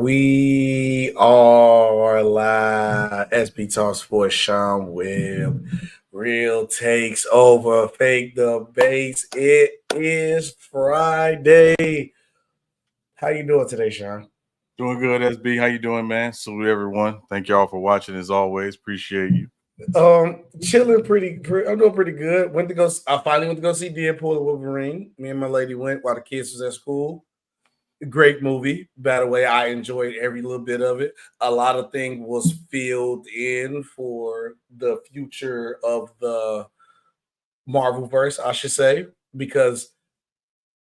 We are live. Sbtalksports Sean Webb. Real takes over fake debates. It is Friday. How you doing today, Sean? Doing good, SB. How you doing, man? Salute everyone. Thank y'all for watching as always. Appreciate you. Chilling pretty. I'm doing pretty good. I finally went to go see Deadpool and Wolverine. Me and my lady went while the kids was at school. Great movie, by the way. I enjoyed every little bit of it. A lot of things was filled in for the future of the Marvel verse, I should say, because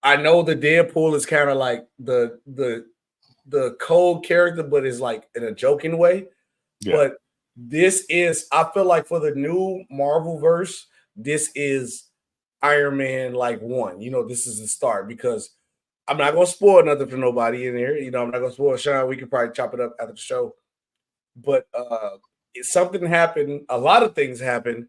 I know the Deadpool is kind of like the cold character, but it's like in a joking way. Yeah. But this is, I feel like for the new Marvel verse, this is Iron Man like 1. You know, this is the start because I'm not gonna spoil nothing for nobody in here. You know, I'm not gonna spoil Sean. We can probably chop it up after the show. But something happened. A lot of things happened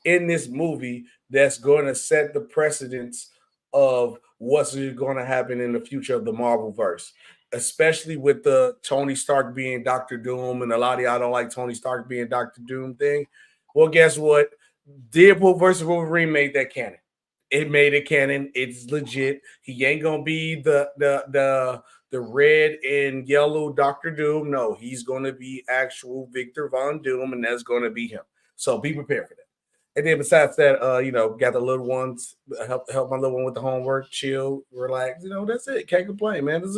in this movie that's going to set the precedence of what's going to happen in the future of the Marvel verse, especially with the Tony Stark being Dr. Doom, and a lot of y'all don't like Tony Stark being Dr. Doom thing. Well, guess what? Deadpool versus Wolverine made that canon. It made it canon. It's legit. He ain't gonna be the red and yellow Dr. Doom. No, he's gonna be actual Victor Von Doom, and that's gonna be him. So be prepared for that. And then besides that, got the little ones, help my little one with the homework, chill, relax. That's it. Can't complain, man. It's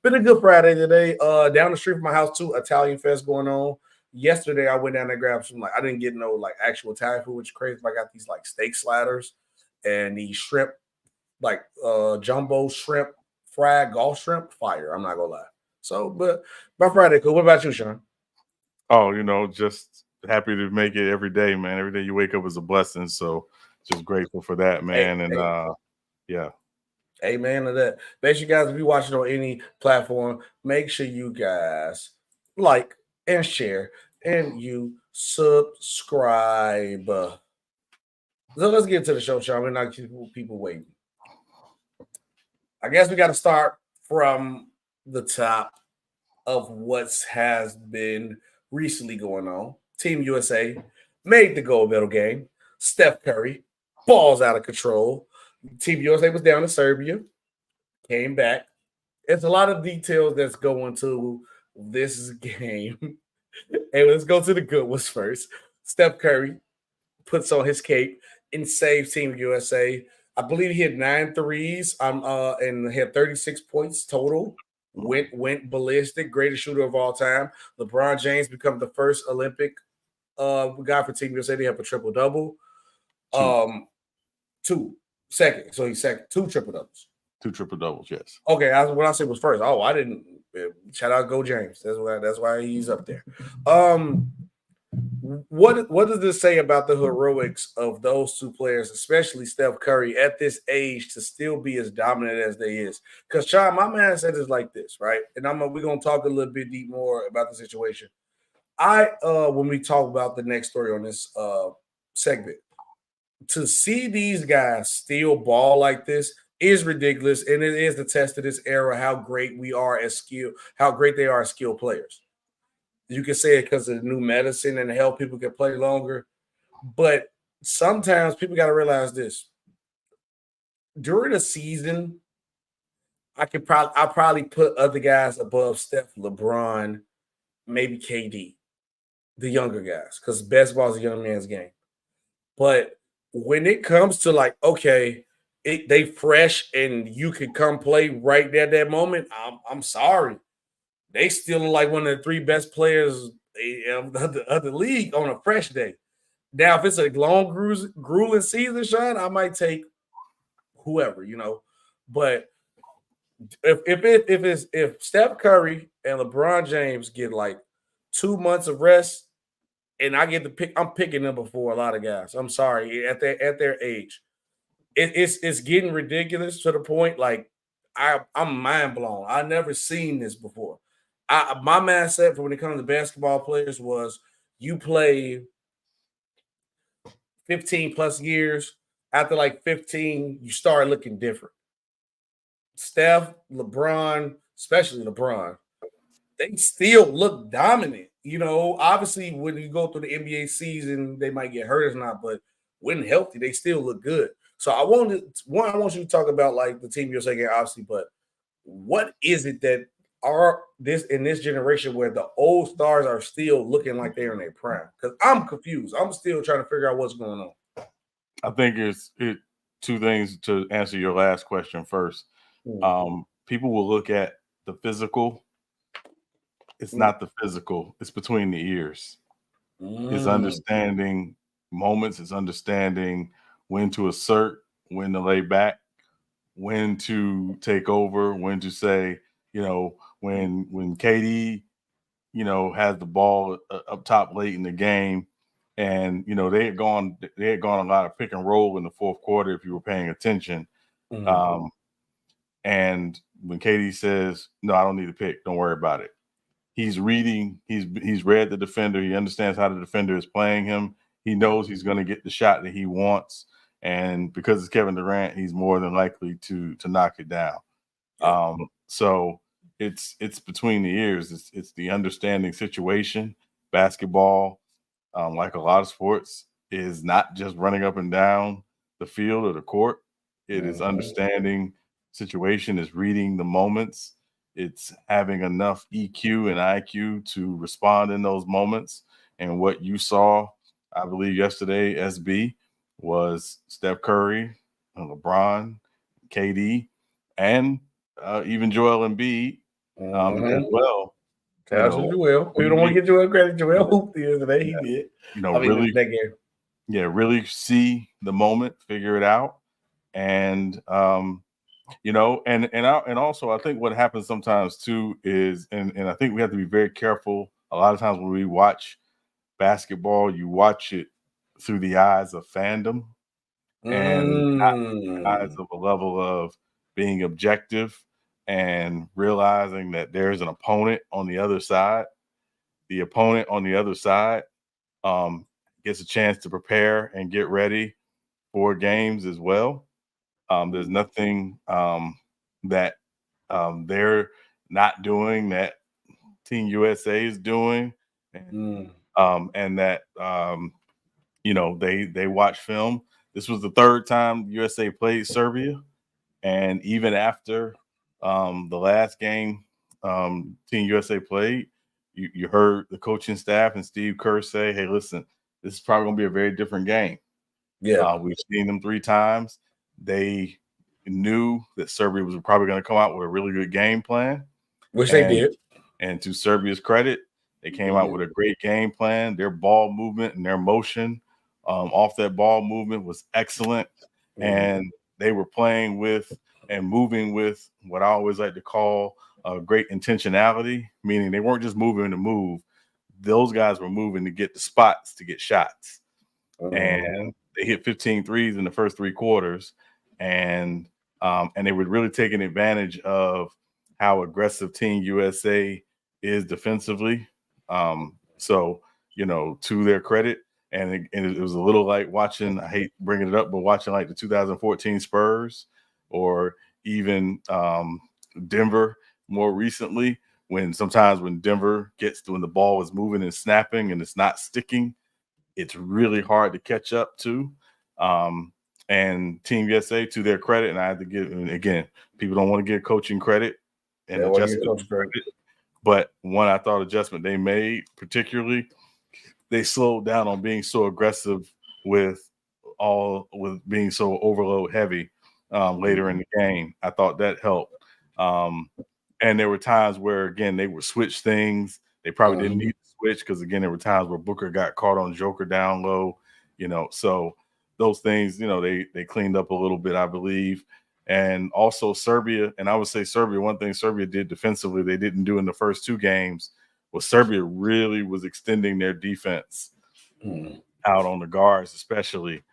been a good Friday today. Down the street from my house too, Italian Fest going on. Yesterday I went down there and grabbed some, I didn't get no actual Italian food, which is crazy. But I got these steak sliders and the shrimp, jumbo shrimp, fried Gulf shrimp, fire. I'm not gonna lie. So, but my Friday cool. What about you, Sean? Oh, just happy to make it every day, man. Every day you wake up is a blessing. So just grateful for that, man. Yeah. Amen to that. Make sure you guys, if you're watching on any platform, make sure you guys like and share and you subscribe. So let's get to the show, Sean. We're not keeping people waiting. I guess we got to start from the top of what has been recently going on. Team USA made the gold medal game. Steph Curry, balls out of control. Team USA was down in Serbia, came back. It's a lot of details that's going to this game. Hey, let's go to the good ones first. Steph Curry puts on his cape and saves Team USA. I believe he had 9 threes and had 36 points total. Went ballistic, greatest shooter of all time. LeBron James become the first Olympic guy for Team USA to have a triple-double. Second. So he's second. 2 triple-doubles. 2 triple-doubles, yes. Okay, what I said was first. Oh, I didn't. Shout out Go James. That's why he's up there. What does this say about the heroics of those 2 players, especially Steph Curry, at this age to still be as dominant as they is? Because, Sean, my man said it's like this, right? And we're going to talk a little bit deep more about the situation. When we talk about the next story on this segment, to see these guys still ball like this is ridiculous, and it is the test of this era how great we are as skill, how great they are as skilled players. You can say it because of the new medicine and help people can play longer. But sometimes people got to realize this. During a season, I'll probably put other guys above Steph, LeBron, maybe KD, the younger guys, because basketball is a young man's game. But when it comes to they fresh and you can come play right there at that moment, I'm sorry. They still like one of the 3 best players of the league on a fresh day. Now, if it's a long, grueling season, Sean, I might take whoever, But if Steph Curry and LeBron James get 2 months of rest, and I get to pick, I'm picking them before a lot of guys. I'm sorry, at their age, it's getting ridiculous to the point I'm mind blown. I never seen this before. My mindset for when it comes to basketball players was you play 15 plus years. After 15, you start looking different. Steph, LeBron, especially LeBron, they still look dominant. Obviously when you go through the NBA season, they might get hurt or not, but when healthy, they still look good. So I want you to talk about like the Team USA game, obviously, but what is it that are in this generation where the old stars are still looking like they're in their prime? Because I'm confused. I'm still trying to figure out what's going on. I think it's two things to answer your last question first. People will look at the physical. It's not the physical. It's between the ears. It's understanding moments. It's understanding when to assert, when to lay back, when to take over, when to say, when KD, has the ball up top late in the game, and they had gone a lot of pick and roll in the fourth quarter if you were paying attention. And when KD says, "No, I don't need to pick. Don't worry about it." He's reading. He's read the defender. He understands how the defender is playing him. He knows he's going to get the shot that he wants, and because it's Kevin Durant, he's more than likely to knock it down. So it's between the ears. It's the understanding situation. Basketball, like a lot of sports, is not just running up and down the field or the court. It is understanding situation, is reading the moments. It's having enough EQ and IQ to respond in those moments. And what you saw, I believe, yesterday, SB, was Steph Curry, LeBron, KD, and even Joel Embiid as well. Joel. People don't want to get Joel credit. Joel hooped the other day. He did. Really, that game. Yeah, really see the moment, figure it out, and and also I think what happens sometimes too is, and I think we have to be very careful. A lot of times when we watch basketball, you watch it through the eyes of fandom and not through the eyes of a level of being objective and realizing that there's an opponent on the other side. The opponent on the other side gets a chance to prepare and get ready for games as well. There's nothing that they're not doing that Team USA is doing, and that they watch film. This was the third time USA played Serbia, and even after the last game Team USA played, you heard the coaching staff and Steve Kerr say, "Hey, listen, this is probably going to be a very different game." Yeah, we've seen them 3 times. They knew that Serbia was probably going to come out with a really good game plan, which they did. And to Serbia's credit, they came out with a great game plan. Their ball movement and their motion off that ball movement was excellent. And they were playing with and moving with what I always like to call great intentionality, meaning they weren't just moving to move. Those guys were moving to get the spots, to get shots. And they hit 15 threes in the first 3 quarters. And they were really taking advantage of how aggressive Team USA is defensively. So, to their credit, and it was a little like watching, I hate bringing it up, but watching like the 2014 Spurs or even Denver more recently, when Denver when the ball is moving and snapping and it's not sticking, it's really hard to catch up to. And Team USA, to their credit, and I have to give, and again, people don't want to give coaching credit and adjustment credit, but one I thought adjustment they made, particularly, they slowed down on being so aggressive with being so overload heavy later in the game. I thought that helped. And there were times where, again, they would switch things. They probably didn't need to switch because, again, there were times where Booker got caught on Joker down low, so those things, they cleaned up a little bit, I believe. And also Serbia, and I would say Serbia, one thing Serbia did defensively they didn't do in the first 2 games was Serbia really was extending their defense out on the guards, especially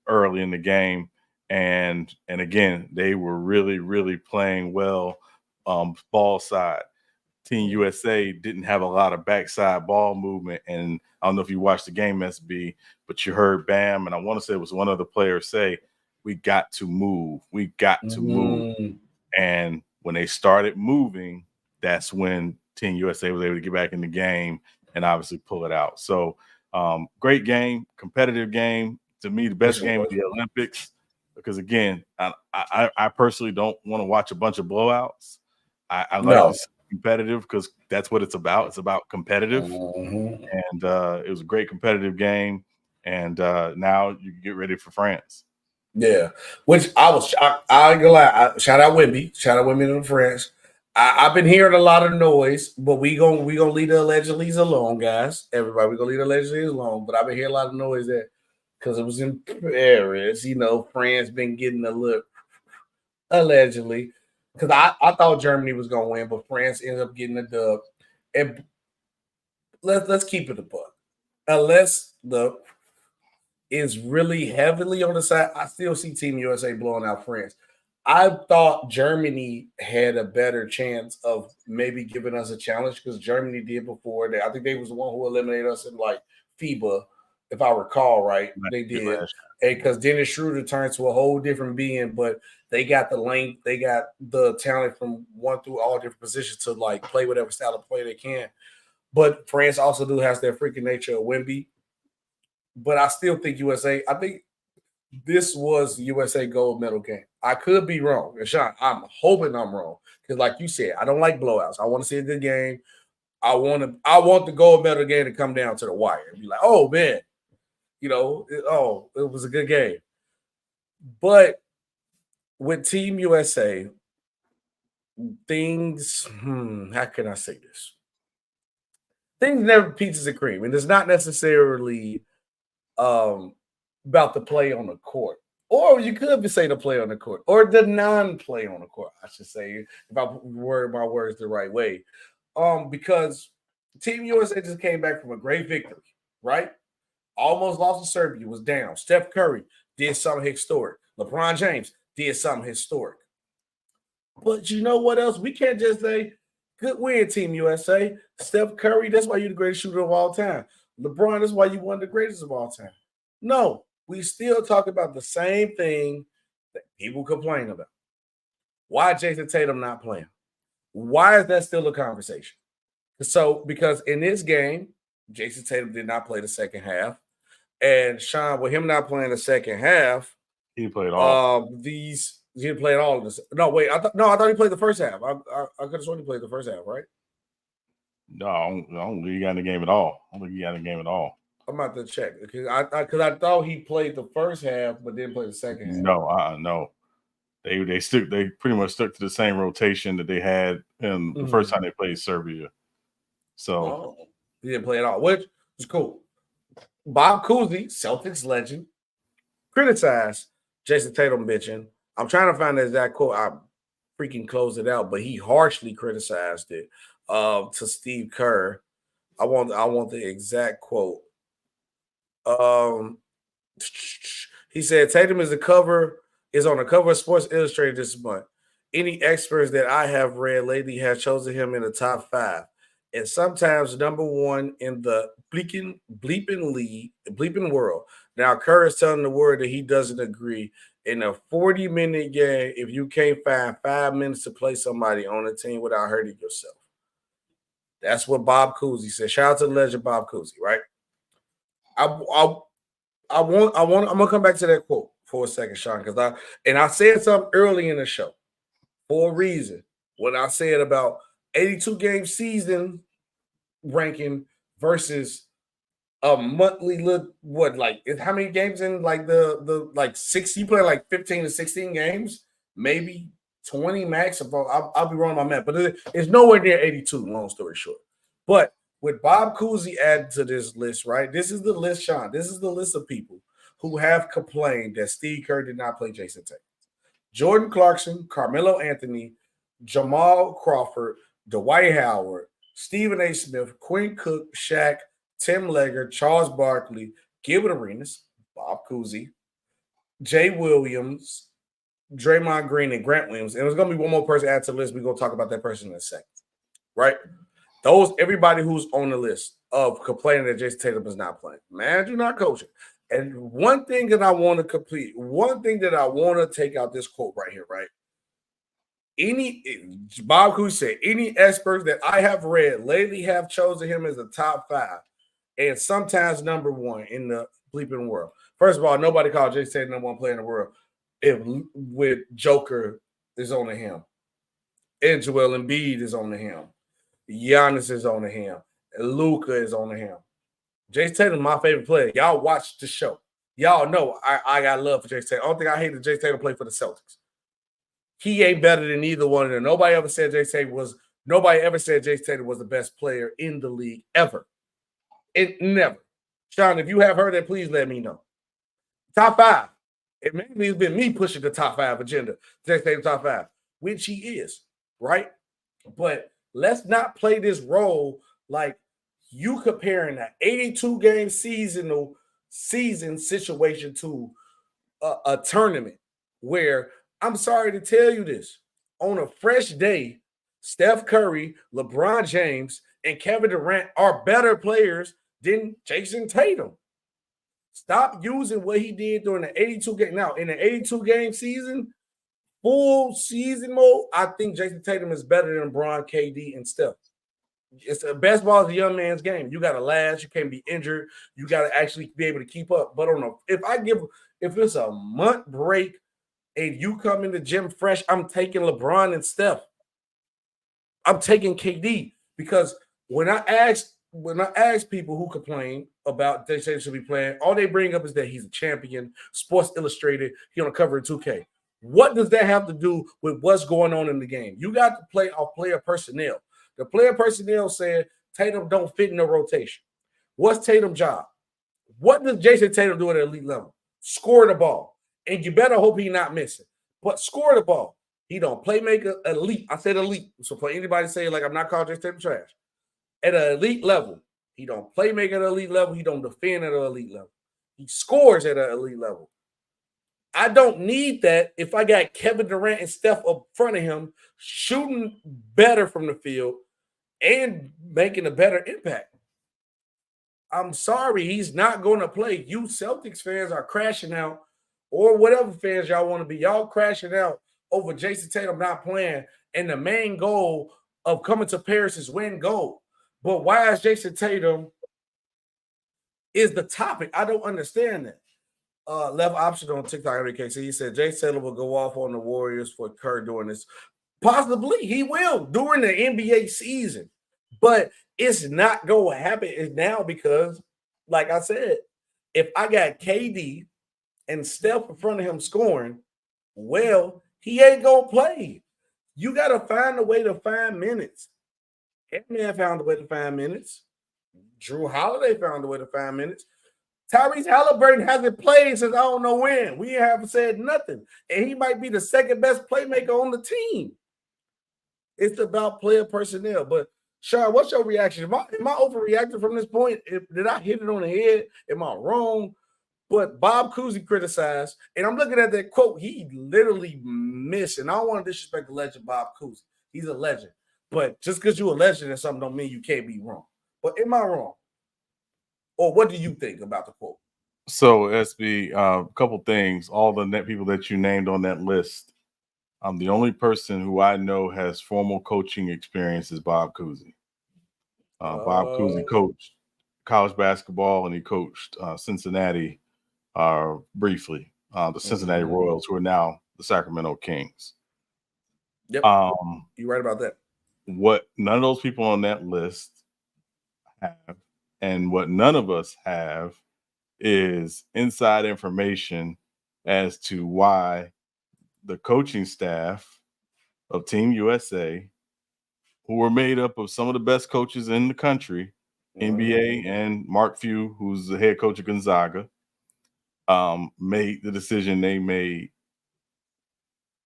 early in the game. And again, they were really, really playing well ball side. Team USA didn't have a lot of backside ball movement. And I don't know if you watched the game, SB, but you heard Bam, and I want to say it was one other player say, "We got to move. We got to move." And when they started moving, that's when Team USA was able to get back in the game and obviously pull it out. So great game, competitive game. To me, the best game of the Olympics, because again, I personally don't want to watch a bunch of blowouts. I like to see competitive because that's what it's about. It's about competitive. Mm-hmm. And it was a great competitive game. And now you can get ready for France. Yeah, which I ain't gonna lie. Shout out Wimby. Shout out Wimby to France. I've been hearing a lot of noise, but we gonna leave the allegedlys alone, guys. Everybody, we gonna leave the allegedlys alone. But I've been hearing a lot of noise that because it was in Paris, France been getting a look allegedly. Because I thought Germany was gonna win, but France ended up getting a dub. And let's keep it a buck. Unless the is really heavily on the side, I still see Team USA blowing out France. I thought Germany had a better chance of maybe giving us a challenge because Germany did before. I think they was the one who eliminated us in like FIBA, if I recall right. They did. And because Dennis Schroeder turned to a whole different being, but they got the length, they got the talent from one through all different positions to like play whatever style of play they can. But France also has their freaking nature of Wemby. But I still think USA. I think this was USA gold medal game. I could be wrong. And Sean, I'm hoping I'm wrong. Because like you said, I don't like blowouts. I want to see a good game. I want the gold medal game to come down to the wire and be like, oh man, it was a good game. But with Team USA, things, how can I say this? Things never peaches and cream. And it's not necessarily about the play on the court. Or you could say the play on the court, or the non-play on the court, I should say, if I word my words the right way. Because Team USA just came back from a great victory, right? Almost lost to Serbia, was down. Steph Curry did something historic. LeBron James did something historic. But you know what else? We can't just say, good win, Team USA. Steph Curry, that's why you're the greatest shooter of all time. LeBron, that's why you one of the greatest of all time. No, we still talk about the same thing that people complain about. Why Jayson Tatum not playing? Why is that still a conversation? So, because in this game, Jayson Tatum did not play the second half. And Sean, with him not playing the second half, he played all. He didn't play all of this. No, wait. I thought he played the first half. I could have sworn he played the first half, right? No, I don't think he got in the game at all. I don't think he got in the game at all. I'm about to check because I thought he played the first half but didn't play the second half. No. They pretty much stuck to the same rotation that they had in the first time they played Serbia. So he didn't play at all, which was cool. Bob Cousy, Celtics legend, criticized Jayson Tatum bitching. I'm trying to find the exact quote. I freaking closed it out, but he harshly criticized it to Steve Kerr. I want the exact quote. He said Tatum is on the cover of Sports Illustrated this month. Any experts that I have read lately have chosen him in the top 5, and sometimes number 1 in the bleeping world. Now Kerr is telling the world that he doesn't agree. In a 40-minute game, if you can't find 5 minutes to play somebody on a team without hurting yourself, that's what Bob Cousy said. Shout out to the legend Bob Cousy, right? I'm gonna come back to that quote for a second, Sean, because I said something early in the show for a reason. When I said about 82 game season ranking versus a monthly look, how many games in like the like 60? You play like 15 to 16 games, maybe 20 max. I'll be wrong on my math, but it's nowhere near 82. Long story short, but with Bob Cousy added to this list, right? This is the list, Sean. This is the list of people who have complained that Steve Kerr did not play Jayson Tatum. Jordan Clarkson, Carmelo Anthony, Jamal Crawford, Dwight Howard, Stephen A. Smith, Quinn Cook, Shaq, Tim Legger, Charles Barkley, Gilbert Arenas, Bob Cousy, Jay Williams, Draymond Green, and Grant Williams. And there's going to be one more person added to the list. We're going to talk about that person in a second, right? Everybody who's on the list of complaining that Jayson Tatum is not playing. Manager, not coaching. And one thing that I want to take out this quote right here, right? Bob Cousy said, any experts that I have read lately have chosen him as a top 5 and sometimes number 1 in the bleeping world. First of all, nobody called Jayson Tatum number 1 player in the world with Joker is on to him. And Joel Embiid is on to him. Giannis is on to him. Luka is on to him. Jayson Tatum is my favorite player. Y'all watch the show. Y'all know I got love for Jayson Tatum. I don't think I hated Jayson Tatum play for the Celtics. He ain't better than either one of them. Nobody ever said Jayson Tatum was the best player in the league ever. Never. Sean, if you have heard that, please let me know. Top 5. It maybe it's been me pushing the top 5 agenda. Jayson Tatum top 5, which he is, right? But let's not play this role like you comparing an 82-game season situation to a tournament where, I'm sorry to tell you this, on a fresh day, Steph Curry, LeBron James, and Kevin Durant are better players than Jayson Tatum. Stop using what he did during the 82 game. Now, in the 82-game season, full season mode, I think Jayson Tatum is better than LeBron, KD, and Steph. Basketball is a young man's game. You got to last. You can't be injured. You got to actually be able to keep up. But I don't know if it's a month break and you come in the gym fresh, I'm taking LeBron and Steph. I'm taking KD because when I ask people who complain about they say they should be playing, all they bring up is that he's a champion, Sports Illustrated, he on the cover of 2K. What does that have to do with what's going on in the game? You got to play off player personnel. The player personnel said Tatum don't fit in the rotation. What's Tatum's job? What does Jayson Tatum do at an elite level? Score the ball. And you better hope he's not missing. But score the ball. He don't playmaker elite. I said elite. So for anybody say like I'm not calling Jayson Tatum trash. At an elite level, he don't playmaker at an elite level. He don't defend at an elite level. He scores at an elite level. I don't need that if I got Kevin Durant and Steph up front of him shooting better from the field and making a better impact. I'm sorry, he's not going to play. You Celtics fans are crashing out, or whatever fans y'all want to be. Y'all crashing out over Jayson Tatum not playing, and the main goal of coming to Paris is win gold. But why is Jayson Tatum is the topic? I don't understand that. Left option on TikTok every case. He said Jayson Tatum will go off on the Warriors for Kerr doing this. Possibly he will during the NBA season, but it's not going to happen now because, like I said, if I got KD and Steph in front of him scoring, well, he ain't going to play. You got to find a way to find minutes. Ant-Man found a way to find minutes. Drew Holiday found a way to find minutes. Tyrese Halliburton hasn't played since I don't know when. We haven't said nothing. And he might be the second best playmaker on the team. It's about player personnel. But, Sean, what's your reaction? Am I overreacting from this point? Did I hit it on the head? Am I wrong? But Bob Cousy criticized, and I'm looking at that quote. He literally missed, and I don't want to disrespect the legend Bob Cousy. He's a legend. But just because you're a legend and something don't mean you can't be wrong. But am I wrong? Or what do you think about the quote? So, SB, a couple things. All the net people that you named on that list, the only person who I know has formal coaching experience is Bob Cousy. Bob Cousy coached college basketball, and he coached Cincinnati briefly, the Cincinnati Royals, who are now the Sacramento Kings. Yep, you're right about that. What none of those people on that list have, and what none of us have, is inside information as to why the coaching staff of Team USA, who were made up of some of the best coaches in the country, NBA, and Mark Few, who's the head coach of Gonzaga, made the decision they made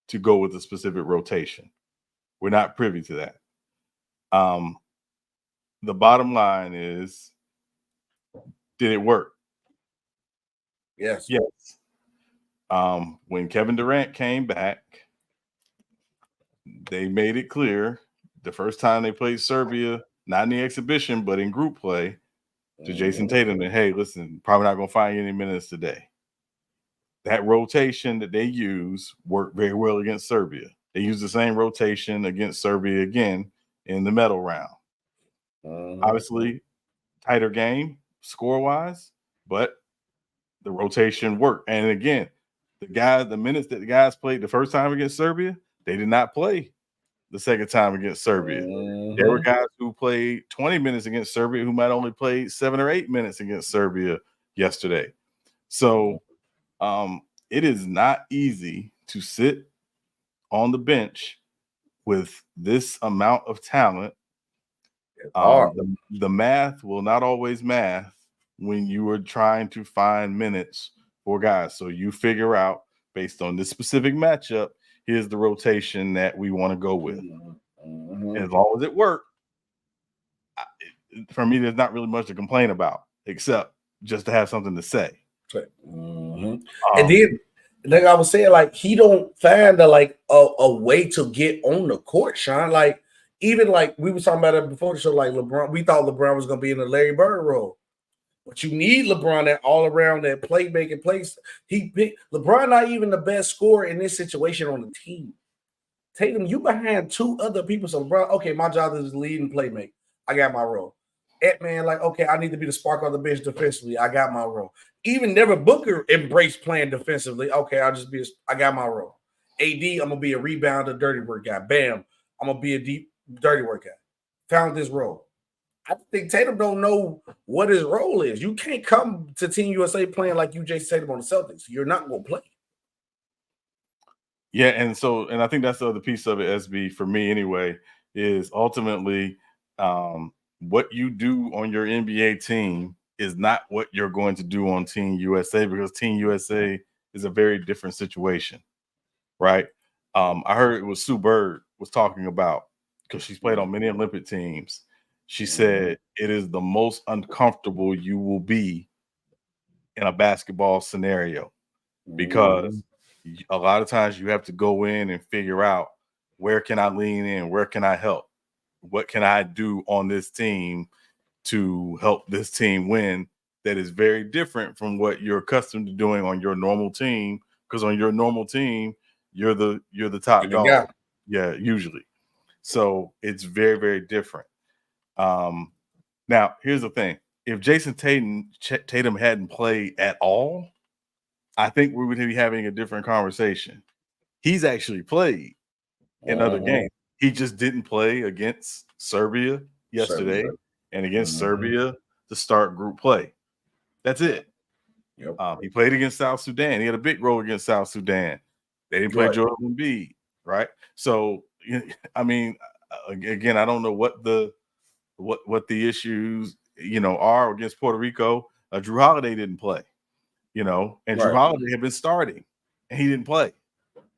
to go with a specific rotation. We're not privy to that. The bottom line is, did it work? Yes. Yes. When Kevin Durant came back, they made it clear the first time they played Serbia, not in the exhibition, but in group play, to Jayson Tatum, and hey, listen, probably not going to find you any minutes today. That rotation that they use worked very well against Serbia. They used the same rotation against Serbia again in the medal round. Obviously, tighter game score-wise, but the rotation worked. And again, the minutes that the guys played the first time against Serbia, they did not play the second time against Serbia. There were guys who played 20 minutes against Serbia who might only play 7 or 8 minutes against Serbia yesterday. So it is not easy to sit on the bench with this amount of talent. The math will not always math when you are trying to find minutes for guys. So you figure out, based on this specific matchup, here's the rotation that we want to go with. As long as it works, for me, there's not really much to complain about, except just to have something to say. And then, like I was saying, like he don't find a way to get on the court, Sean. Like even like we were talking about it before the show, like LeBron, we thought LeBron was gonna be in the Larry Bird role. But you need LeBron that all around that playmaking place. LeBron not even the best scorer in this situation on the team. Tatum, you behind 2 other people. So LeBron, okay, my job is lead and playmake. I got my role. Ant-Man, like, okay, I need to be the spark on the bench defensively. I got my role. Even Devin Booker embraced playing defensively. Okay, I got my role. AD, I'm gonna be a rebounder, dirty work guy. Bam, I'm gonna be a deep dirty work guy. Found this role. I think Tatum don't know what his role is. You can't come to Team USA playing like you Jayson Tatum on the Celtics. You're not gonna play. Yeah, and I think that's the other piece of it, SB, for me anyway, is ultimately what you do on your NBA team is not what you're going to do on Team USA, because Team USA is a very different situation, right? I heard it was Sue Bird was talking about, because she's played on many Olympic teams. She said it is the most uncomfortable you will be in a basketball scenario, because a lot of times you have to go in and figure out, where can I lean in? Where can I help? What can I do on this team to help this team win? That is very different from what you're accustomed to doing on your normal team, because on your normal team, you're the top dog. Yeah, usually. So it's very, very different. Now, here's the thing. If Jayson Tatum hadn't played at all, I think we would be having a different conversation. He's actually played in other games. He just didn't play against Serbia yesterday and against Serbia to start group play. That's it. He played against South Sudan. He had a big role against South Sudan. They didn't play Joel Embiid, right? So, I mean, again, I don't know what the issues are against Puerto Rico. Drew Holiday didn't play. And Drew Holiday had been starting, and he didn't play.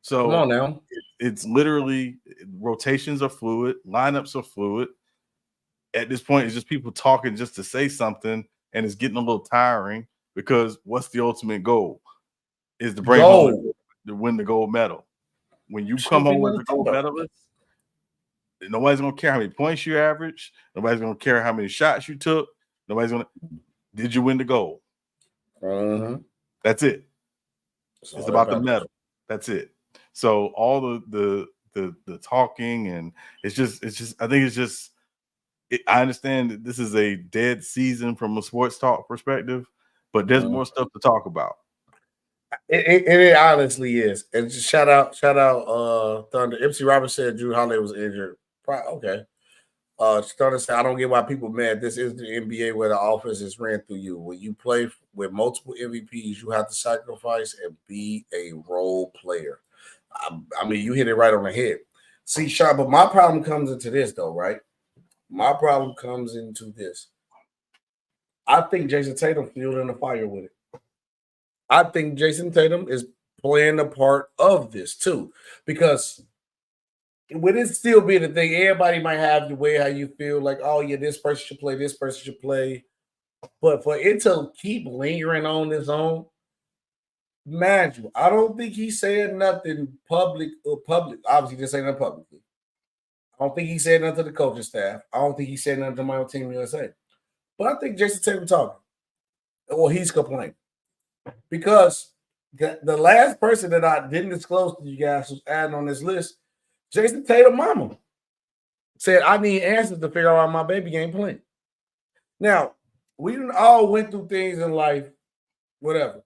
So come on now, it's literally, rotations are fluid, lineups are fluid. At this point, it's just people talking just to say something, and it's getting a little tiring, because what's the ultimate goal? Is to bring home to win the gold medal. When you come home as a gold medalist, nobody's gonna care how many points you average. Nobody's gonna care how many shots you took. Nobody's gonna. Did you win the gold? That's it. It's about the medal. That's it. So all the talking, and it's just I think it's just I understand that this is a dead season from a sports talk perspective, but there's more stuff to talk about. It honestly is. And just shout out Thunder. MC Roberts said Drew Holiday was injured. Okay. Thunder said, I don't get why people mad. This is the NBA where the offense is ran through you. When you play with multiple MVPs, you have to sacrifice and be a role player. I mean, you hit it right on the head. See, Sean, but my problem comes into this, though, right? My problem comes into this. I think Jayson Tatum fueling the fire with it. I think Jayson Tatum is playing a part of this, too, because would it still be the thing? Everybody might have the way how you feel, like, oh, yeah, this person should play, this person should play. But for it to keep lingering on this own, mind you, I don't think he said nothing public. Obviously, just saying nothing publicly. I don't think he said nothing to the coaching staff. I don't think he said nothing to my own Team USA. But I think Jayson Tatum talking. Well, he's complaining. Because the last person that I didn't disclose to you guys who's adding on this list Jayson Tatum mama said, I need answers to figure out why my baby ain't playing. Now, we all went through things in life, whatever,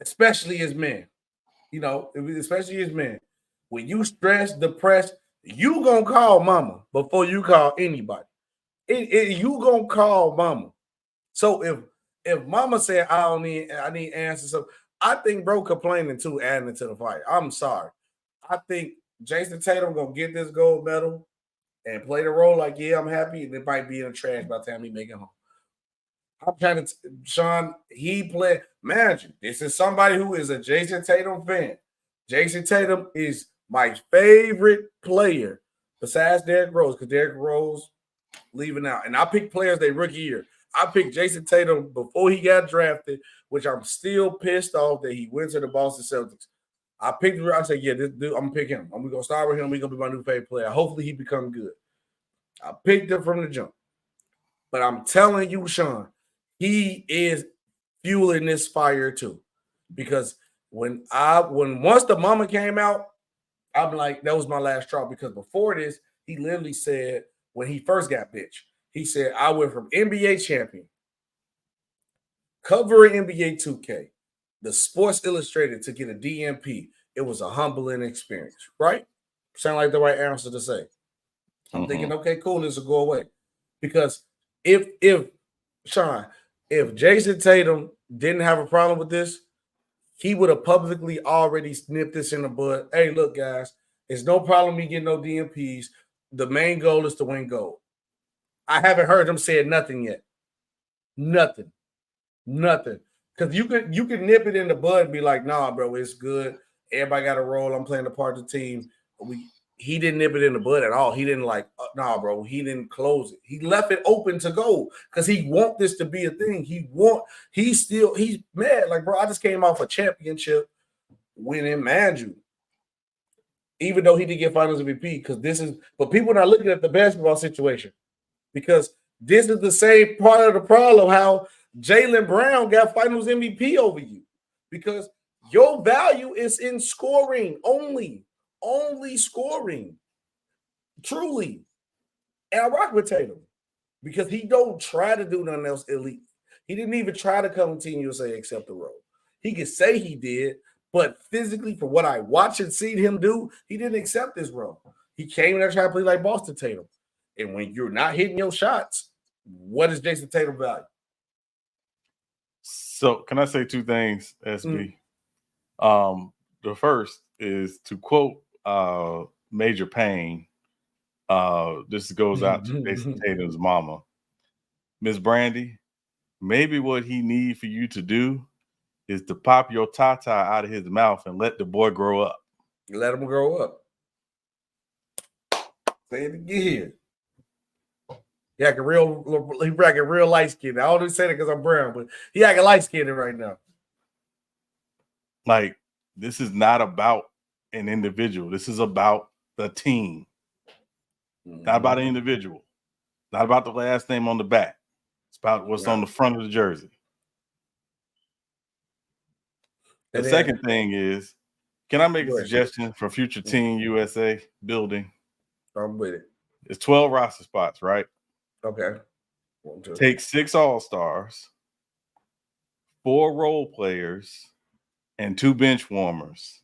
especially as men. Especially as men. When you stressed, depressed, you gonna call mama before you call anybody. You gonna call mama. So if mama said I need answers, so I think bro complaining too, adding to the fight. I'm sorry. I think Jayson Tatum gonna get this gold medal and play the role like, yeah, I'm happy. And it might be in the trash by the time he make it home. I'm trying to, Sean, he played. Imagine, this is somebody who is a Jayson Tatum fan. Jayson Tatum is my favorite player besides Derrick Rose, because Derrick Rose leaving out. And I picked players their rookie year. I picked Jayson Tatum before he got drafted, which I'm still pissed off that he went to the Boston Celtics. I picked him. I said, yeah, this dude, I'm going to pick him. I'm going to start with him. He's going to be my new favorite player. Hopefully he become good. I picked him from the jump. But I'm telling you, Sean, he is fueling this fire too. Because once the mama came out, I'm like, that was my last straw. Because before this, he literally said, when he first got bitch, he said, I went from NBA champion, covering NBA 2K, the Sports Illustrated to get a DNP. It was a humbling experience, right? Sound like the right answer to say. I'm thinking, okay, cool, this will go away. Because if Jayson Tatum didn't have a problem with this, he would have publicly already snipped this in the bud. Hey, look, guys, it's no problem me getting no DNPs. The main goal is to win gold. I haven't heard him say nothing yet. Nothing. Because you could nip it in the bud and be like, nah, bro, it's good. Everybody got a role. I'm playing a part of the team. He didn't nip it in the bud at all. He didn't nah, bro. He didn't close it. He left it open to go because he want this to be a thing. He's mad. Like, bro, I just came off a championship winning, man, you. Even though he did get finals MVP, but people are not looking at the basketball situation because this is the same part of the problem how Jaylen Brown got finals MVP over you because your value is in scoring only scoring, truly. And I rock with Tatum because he don't try to do nothing else elite. He didn't even try to come to Team USA accept the role. He could say he did, but physically, for what I watched and seen him do, he didn't accept this role. He came in there trying to play like Boston Tatum. And when you're not hitting your shots, what is Jayson Tatum value? So can I say two things, SB? The first is to quote Major Payne. This goes out to Jayson Tatum's mama. Miss Brandy, maybe what he need for you to do is to pop your tata out of his mouth and let the boy grow up. Let him grow up. Say it again. He acting real light skinned. I only say that because I'm brown, but he acting light skinned right now. Like, this is not about an individual. This is about the team. Not about an individual. Not about the last name on the back. It's about what's on the front of the jersey. The second thing is, can I make a suggestion for future Team USA building? I'm with it. It's 12 roster spots, right? Okay. Take 6 All-Stars, 4 role players, and 2 bench warmers,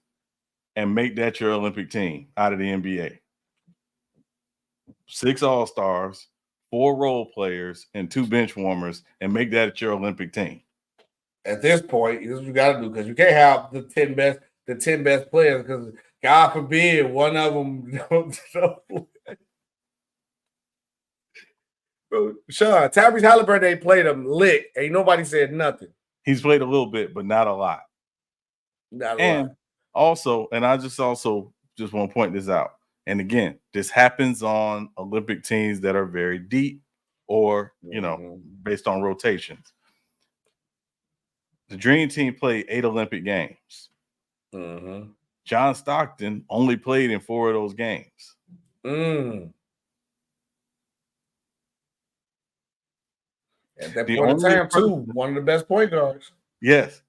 and make that your Olympic team out of the NBA. 6 All-Stars, 4 role players, and 2 bench warmers, and make that your Olympic team. At this point, this is what you got to do because you can't have the 10 best players because God forbid one of them don't. Bro, Sean, Tyrese Halliburton played him lit. Ain't nobody said nothing. He's played a little bit, but not a lot. Not a lot. Also, and I just want to point this out. And again, this happens on Olympic teams that are very deep or, based on rotations. The Dream Team played 8 Olympic games. John Stockton only played in 4 of those games. At that point in time, too, one of the best point guards. Yes.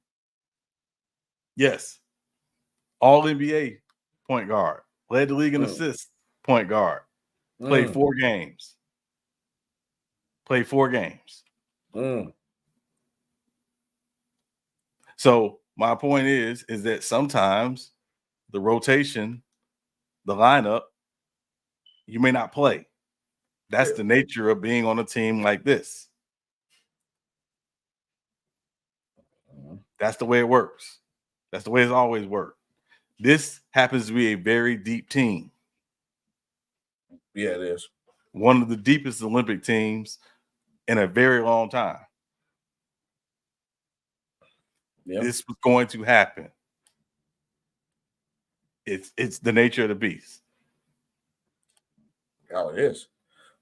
All NBA point guard led the league in assists, point guard. Played 4 games. Played 4 games. So my point is that sometimes the rotation, the lineup, you may not play. That's the nature of being on a team like this. That's the way it works. That's the way it's always worked. This happens to be a very deep team. Yeah, it is. One of the deepest Olympic teams in a very long time. Yep. This was going to happen. It's the nature of the beast. Oh, it is.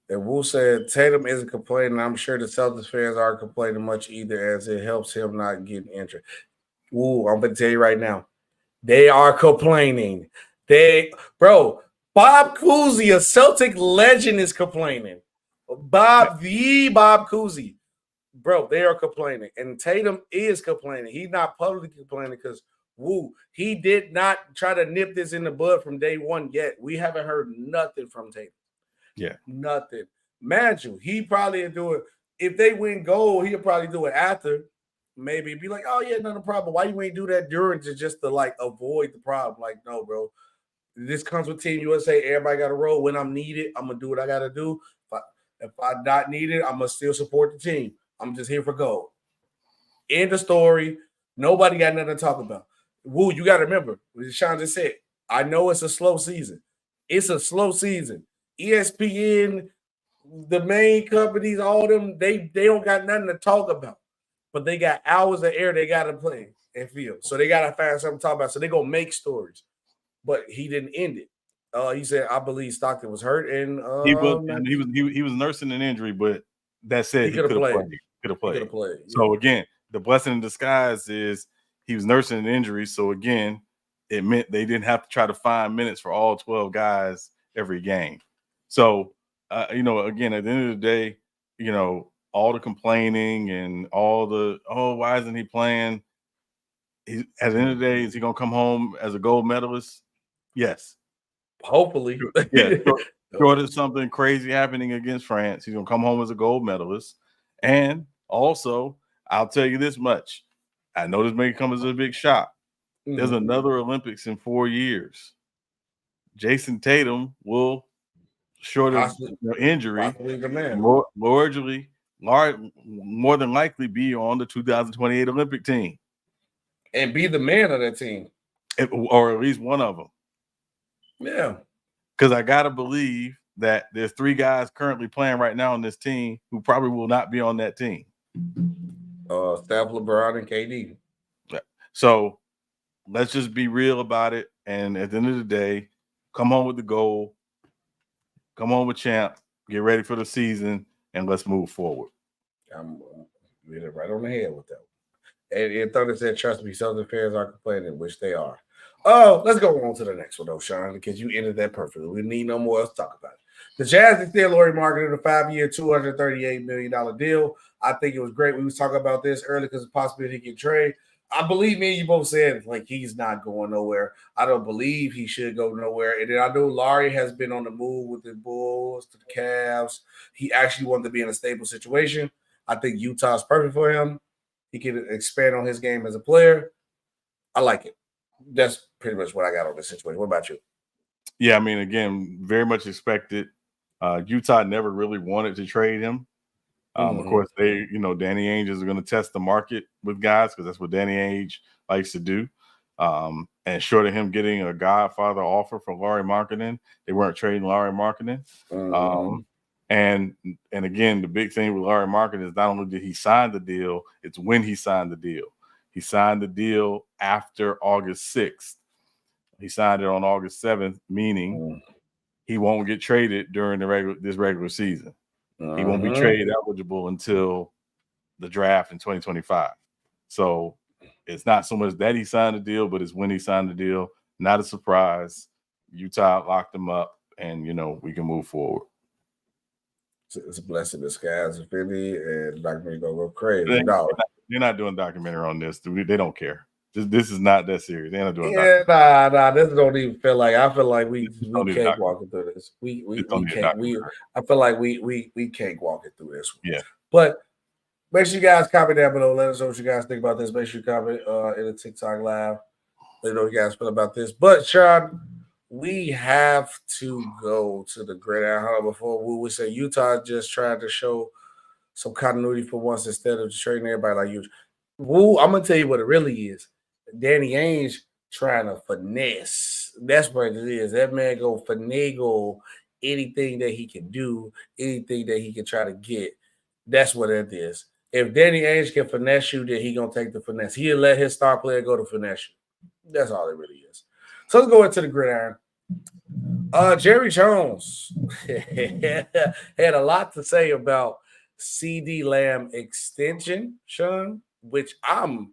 And Wu said Tatum isn't complaining. I'm sure the Celtics fans aren't complaining much either, as it helps him not get injured. Wu, I'm gonna tell you right now, they are complaining. Bob Cousy, a Celtic legend, is complaining. Bob Cousy. Bro, they are complaining. And Tatum is complaining. He's not publicly complaining because he did not try to nip this in the bud from day one yet. We haven't heard nothing from Tatum. Yeah. Nothing. Imagine, he probably do it. If they win gold, he'll probably do it after. Maybe be like, oh, yeah, not a problem. Why you ain't do that during just to like avoid the problem? Like, no, bro. This comes with Team USA. Everybody got to roll. When I'm needed, I'm going to do what I got to do. If I'm not needed, I'm going to still support the team. I'm just here for gold. End of story. Nobody got nothing to talk about. Wu, you got to remember, what Sean just said, I know it's a slow season. It's a slow season. ESPN, the main companies, all them, they don't got nothing to talk about. But they got hours of air they got to play and feel. So they got to find something to talk about. So they're going to make stories. But he didn't end it. He said, I believe Stockton was hurt. And he was nursing an injury, but that said, he could have played. Could have played. Yeah. So again, the blessing in disguise is he was nursing an injury. So again, it meant they didn't have to try to find minutes for all 12 guys every game. So, again, at the end of the day, all the complaining and all the, why isn't he playing? At the end of the day, is he going to come home as a gold medalist? Yes. Hopefully. Yeah. Short of something crazy happening against France, he's going to come home as a gold medalist. And also, I'll tell you this much. I know this may come as a big shock. Mm-hmm. There's another Olympics in 4 years. Jayson Tatum will, short of injury, more than likely be on the 2028 Olympic team. And be the man of that team. Or at least one of them. Yeah. Because I got to believe that there's 3 guys currently playing right now on this team who probably will not be on that team. Steph, LeBron, and KD. Yeah. So let's just be real about it. And at the end of the day, come home with the goal. Come home with champ. Get ready for the season, and let's move forward. I'm right on the head with that. And Thunder said, trust me, Celtics fans are complaining, which they are. Oh, let's go on to the next one, though, Sean, because you ended that perfectly. We need no more else to talk about it. The Jazz extended Lauri Markkanen a 5-year, $238 million deal. I think it was great. We was talking about this earlier because of the possibility he can trade. I believe me and you both said, like, he's not going nowhere. I don't believe he should go nowhere. And then I know Lauri has been on the move with the Bulls to the Cavs. He actually wanted to be in a stable situation. I think Utah's perfect for him. He can expand on his game as a player. I like it. That's pretty much what I got on this situation. What about you? Yeah, I mean, again, very much expected. Utah never really wanted to trade him. Of course, Danny Ainge is going to test the market with guys because that's what Danny Ainge likes to do. And short of him getting a Godfather offer for Lauri Markkanen, they weren't trading Lauri Markkanen. And again, the big thing with Lauri Markkanen is not only did he sign the deal, it's when he signed the deal. He signed the deal after August 6th. He signed it on August 7th, meaning he won't get traded during this regular season. He won't be trade eligible until the draft in 2025. So it's not so much that he signed the deal, but it's when he signed the deal. Not a surprise. Utah locked him up, and, we can move forward. It's a blessing in disguise, Philly, and documentary gonna go crazy. They're not doing documentary on this. They don't care. This is not that serious. They're not doing Yeah, nah. This don't even feel like. I feel like we can't walk it through this. We can't. I feel like we can't walk it through this one. Yeah. But make sure you guys comment down below. Let us know what you guys think about this. Make sure you comment in the TikTok live. Let me know what you guys feel about this. But Sean, we have to go to the gridiron huddle before we say Utah just tried to show some continuity for once instead of just trading everybody like you. Woo, I'm gonna tell you what it really is. Danny Ainge trying to finesse. That's what it is. That man go finagle anything that he can do, anything that he can try to get. That's what it is. If Danny Ainge can finesse you, then he gonna take the finesse. He'll let his star player go to finesse you. That's all it really is. So let's go into the gridiron. Jerry Jones had a lot to say about CeeDee Lamb extension, Sean, which I'm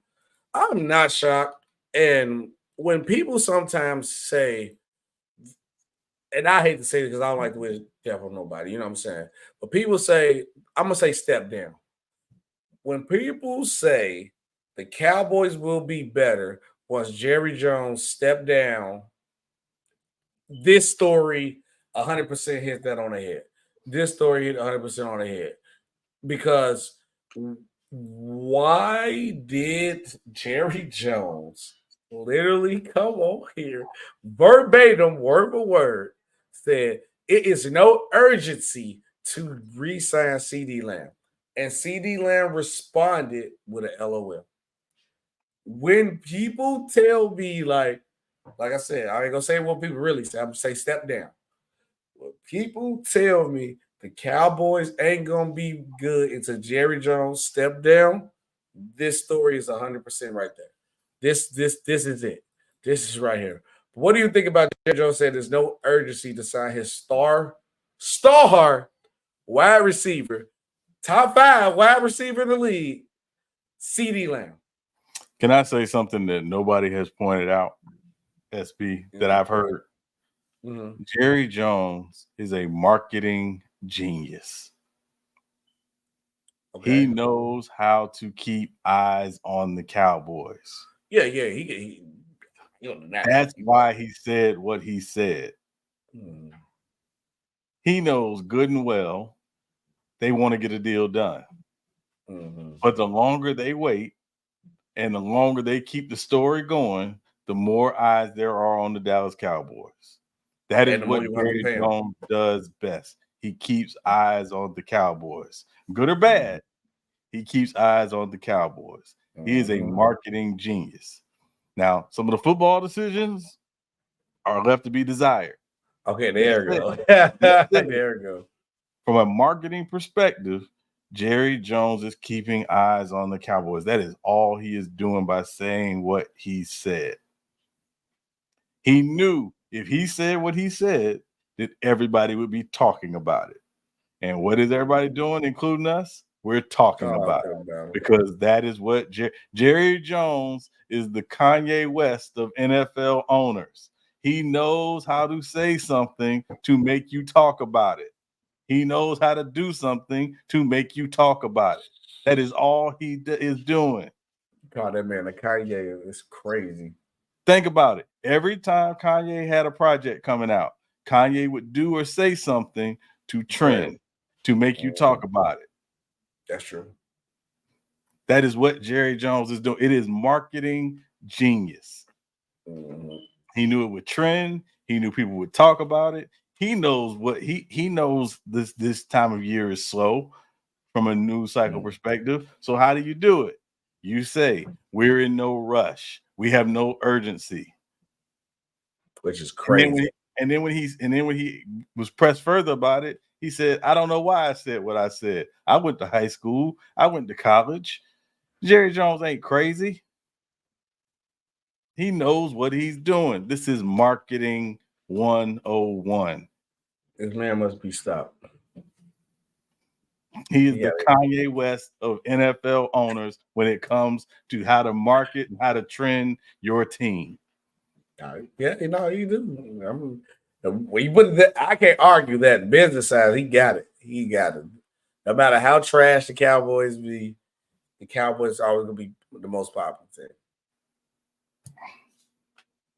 not shocked. And when people sometimes say, and I hate to say it because I don't like to wish death on nobody, you know what I'm saying? But people say, I'm gonna say step down. When people say the Cowboys will be better once Jerry Jones stepped down, this story 100% hit that on the head. This story hit 100% on the head. Because why did Jerry Jones literally come on here, verbatim, word for word, said it is no urgency to re-sign CeeDee Lamb? And CeeDee Lamb responded with an LOL. When people tell me, like I said, I ain't gonna say what people really say. I'm gonna say step down. When people tell me the Cowboys ain't gonna be good until Jerry Jones step down, this story is 100% right there. This is it. This is right here. What do you think about Jerry Jones saying there's no urgency to sign his star wide receiver, top 5 wide receiver in the league, CeeDee Lamb? Can I say something that nobody has pointed out, SB, that I've heard? Mm-hmm. Jerry Jones is a marketing genius. Okay. He knows how to keep eyes on the Cowboys. Yeah. He that's why he said what he said. He knows good and well they want to get a deal done. But the longer they wait and the longer they keep the story going, the more eyes there are on the Dallas Cowboys. That is what Jerry Jones does best. He keeps eyes on the Cowboys. Good or bad, he keeps eyes on the Cowboys. He is a marketing genius. Now, some of the football decisions are left to be desired. Okay, there we go. There we go. From a marketing perspective, Jerry Jones is keeping eyes on the Cowboys. That is all he is doing by saying what he said. He knew if he said what he said, that everybody would be talking about it. And what is everybody doing, including us? We're talking about it because that is what Jerry Jones is, the Kanye West of NFL owners. He knows how to say something to make you talk about it. He knows how to do something to make you talk about it. That is all he is doing. God, that man, the Kanye is crazy. Think about it. Every time Kanye had a project coming out, Kanye would do or say something to trend, to make you talk about it. That's true. That is what Jerry Jones is doing. It is marketing genius. He knew it would trend. He knew people would talk about it. He knows what he knows this time of year is slow from a news cycle perspective. So how do you do it? You say, we're in no rush. We have no urgency. Which is crazy. And then when he was pressed further about it, he said, I don't know why I said what I said. I went to high school. I went to college. Jerry Jones ain't crazy. He knows what he's doing. This is marketing 101. This man must be stopped. He is the Kanye West of NFL owners when it comes to how to market and how to trend your team. Yeah, you do. I can't argue that. Business side, he got it. He got it. No matter how trash the Cowboys be, the Cowboys are always going to be the most popular team.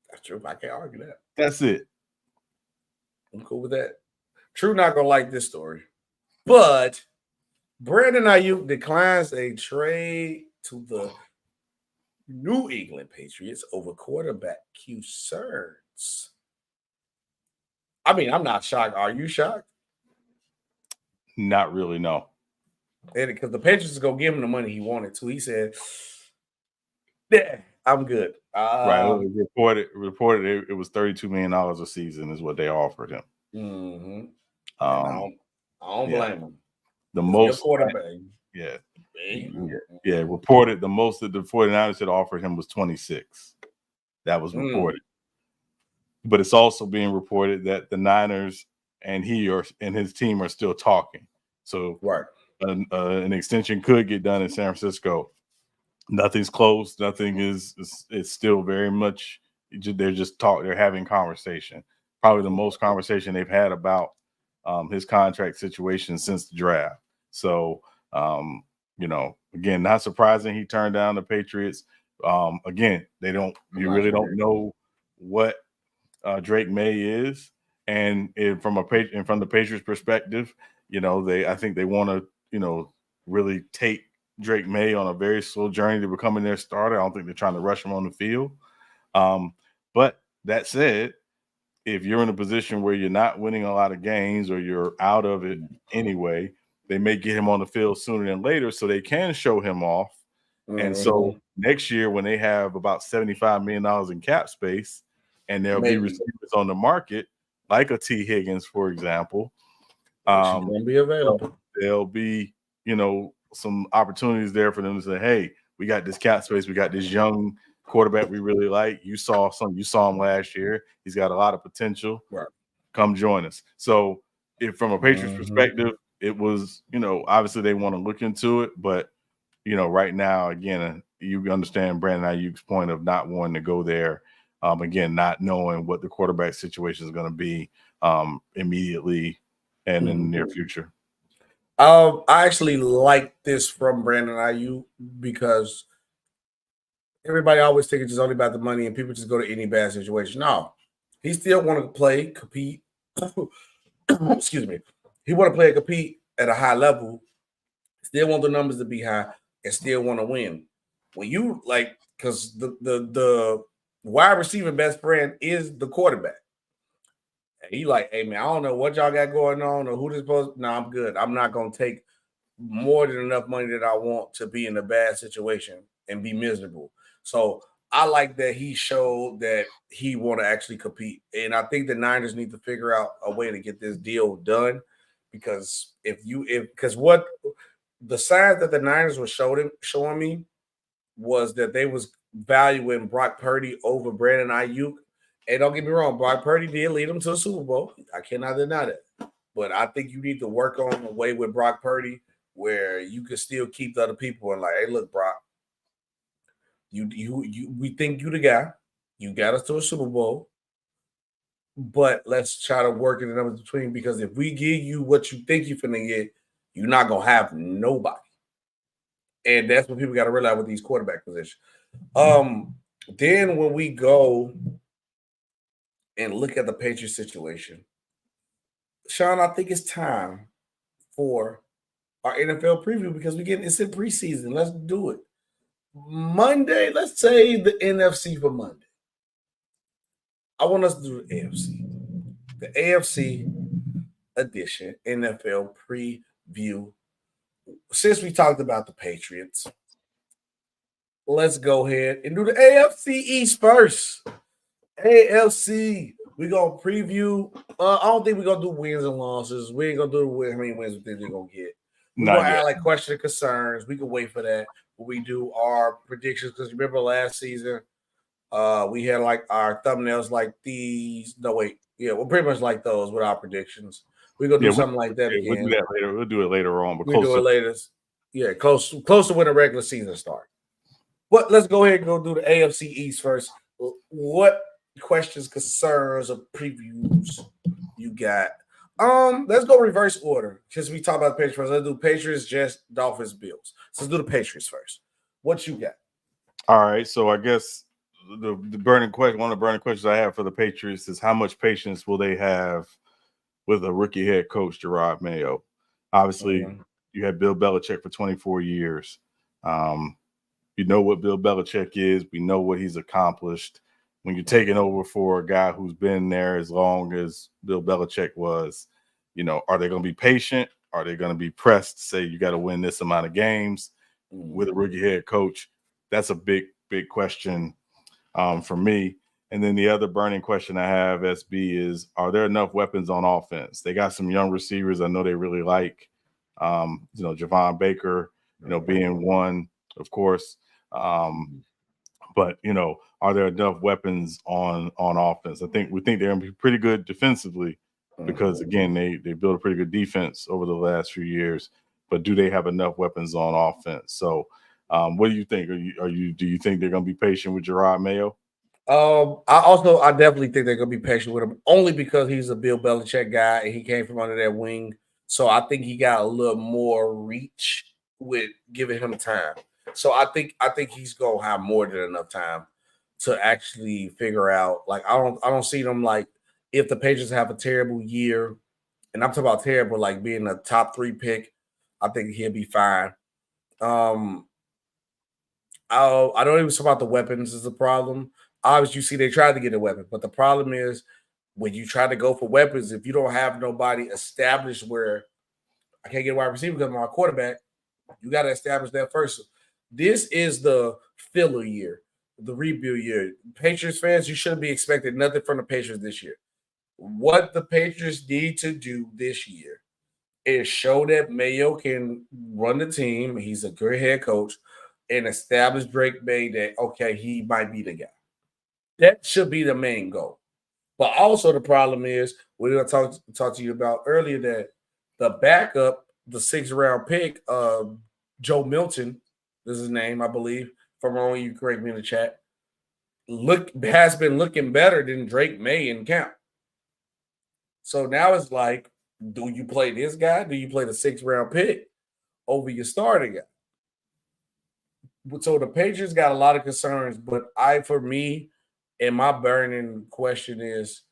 That's true. I can't argue that. That's it. I'm cool with that. True, not gonna like this story, but Brandon Aiyuk declines a trade to the New England Patriots over quarterback concerns. I mean, I'm not shocked. Are you shocked? Not really, no. Because the Patriots is gonna give him the money he wanted to. He said, "Yeah, I'm good." Right. It reported it was $32 million a season is what they offered him. Mm-hmm. I Um, don't blame him. The most quarterback. Reported the most that the 49ers had offered him was 26. That was reported. But it's also being reported that the Niners and his team are still talking. So an extension could get done in San Francisco. Nothing's closed. Nothing is it's still very much they're having conversation. Probably the most conversation they've had about his contract situation since the draft. So again, not surprising he turned down the Patriots. Again, you really don't know what Drake May is, and from the Patriots perspective, I think they want to really take Drake May on a very slow journey to becoming their starter. I don't think they're trying to rush him on the field. But that said, if you're in a position where you're not winning a lot of games or you're out of it anyway, they may get him on the field sooner than later so they can show him off. Mm-hmm. And so next year, when they have about $75 million in cap space and there'll be receivers on the market, like a T. Higgins, for example, won't be available. There'll be, some opportunities there for them to say, hey, we got this cap space. We got this young quarterback we really like. You saw him last year. He's got a lot of potential. Right. Come join us. So if from a Patriots perspective, it was, obviously they want to look into it, but right now, again, you understand Brandon Aiyuk's point of not wanting to go there. Again, not knowing what the quarterback situation is going to be immediately and in the near future. I actually like this from Brandon Aiyuk because everybody always think it's just only about the money and people just go to any bad situation. No, he still want to play, compete. Excuse me. He want to play and compete at a high level. Still want the numbers to be high and still want to win. When you because the wide receiver best friend is the quarterback. And he hey man, I don't know what y'all got going on or who this supposed. No, I'm good. I'm not gonna take more than enough money that I want to be in a bad situation and be miserable. So I like that he showed that he want to actually compete. And I think the Niners need to figure out a way to get this deal done because what the signs that the Niners were showing me was that they was valuing Brock Purdy over Brandon Aiyuk. And don't get me wrong, Brock Purdy did lead them to the Super Bowl. I cannot deny that. But I think you need to work on a way with Brock Purdy where you can still keep the other people and hey, look, Brock, we think you the guy. You got us to a Super Bowl. But let's try to work in the numbers between because if we give you what you think you're finna get, you're not gonna have nobody. And that's what people got to realize with these quarterback positions. Then when we go and look at the Patriots situation, Sean, I think it's time for our NFL preview because it's in preseason. Let's do it. Monday, let's say the NFC for Monday. I want us to do the AFC. The AFC edition, NFL preview. Since we talked about the Patriots, let's go ahead and do the AFC East first. AFC, we're going to preview. I don't think we're going to do wins and losses. We ain't going to do how many wins we think we're going to get. We're going to add questions and concerns. We can wait for that. We do our predictions because remember last season, we had our thumbnails like these. No, wait. Yeah, we're pretty much like those with our predictions. We're going to do something like that again. We'll do that later. We'll do it later on. But we'll do it later. Yeah, close to when the regular season starts. But let's go ahead and go do the AFC East first. What questions, concerns, or previews you got? Let's go reverse order. Since we talked about the Patriots first, let's do Patriots, Jets, Dolphins, Bills. So let's do the Patriots first. What you got? All right. So I guess the burning question, one of the burning questions I have for the Patriots is how much patience will they have with a rookie head coach, Gerard Mayo? Obviously, you had Bill Belichick for 24 years. You know what Bill Belichick is. We know what he's accomplished. When you're taking over for a guy who's been there as long as Bill Belichick was, are they going to be patient? Are they going to be pressed to say you got to win this amount of games with a rookie head coach? That's a big, big question for me. And then the other burning question I have, SB, is are there enough weapons on offense? They got some young receivers I know they really like. Javon Baker, being one, of course. But are there enough weapons on offense? We think they're going to be pretty good defensively because again they built a pretty good defense over the last few years. But do they have enough weapons on offense? So, what do you think? Do you think they're going to be patient with Gerard Mayo? I definitely think they're going to be patient with him only because he's a Bill Belichick guy and he came from under that wing. So I think he got a little more reach with giving him time. So I think he's gonna have more than enough time to actually figure out. Like I don't see them like if the Patriots have a terrible year, and I'm talking about terrible, like being a top 3 pick, I think he'll be fine. I don't even talk about the weapons is a problem. Obviously, you see they tried to get a weapon, but the problem is when you try to go for weapons, if you don't have nobody established where I can't get a wide receiver because I'm my quarterback, you got to establish that first. This is the filler year, the rebuild year. Patriots fans, you shouldn't be expecting nothing from the Patriots this year. What the Patriots need to do this year is show that Mayo can run the team. He's a good head coach and establish Drake May that, okay, he might be the guy. That should be the main goal. But also the problem is, what I talked to you about earlier, that the backup, the 6th round pick, Joe Milton, this is his name, I believe. If I'm wrong, you correct me in the chat. Has been looking better than Drake May in camp. So now it's like, do you play this guy? Do you play the 6th round pick over your starting guy? So the Patriots got a lot of concerns, but for me, and my burning question is,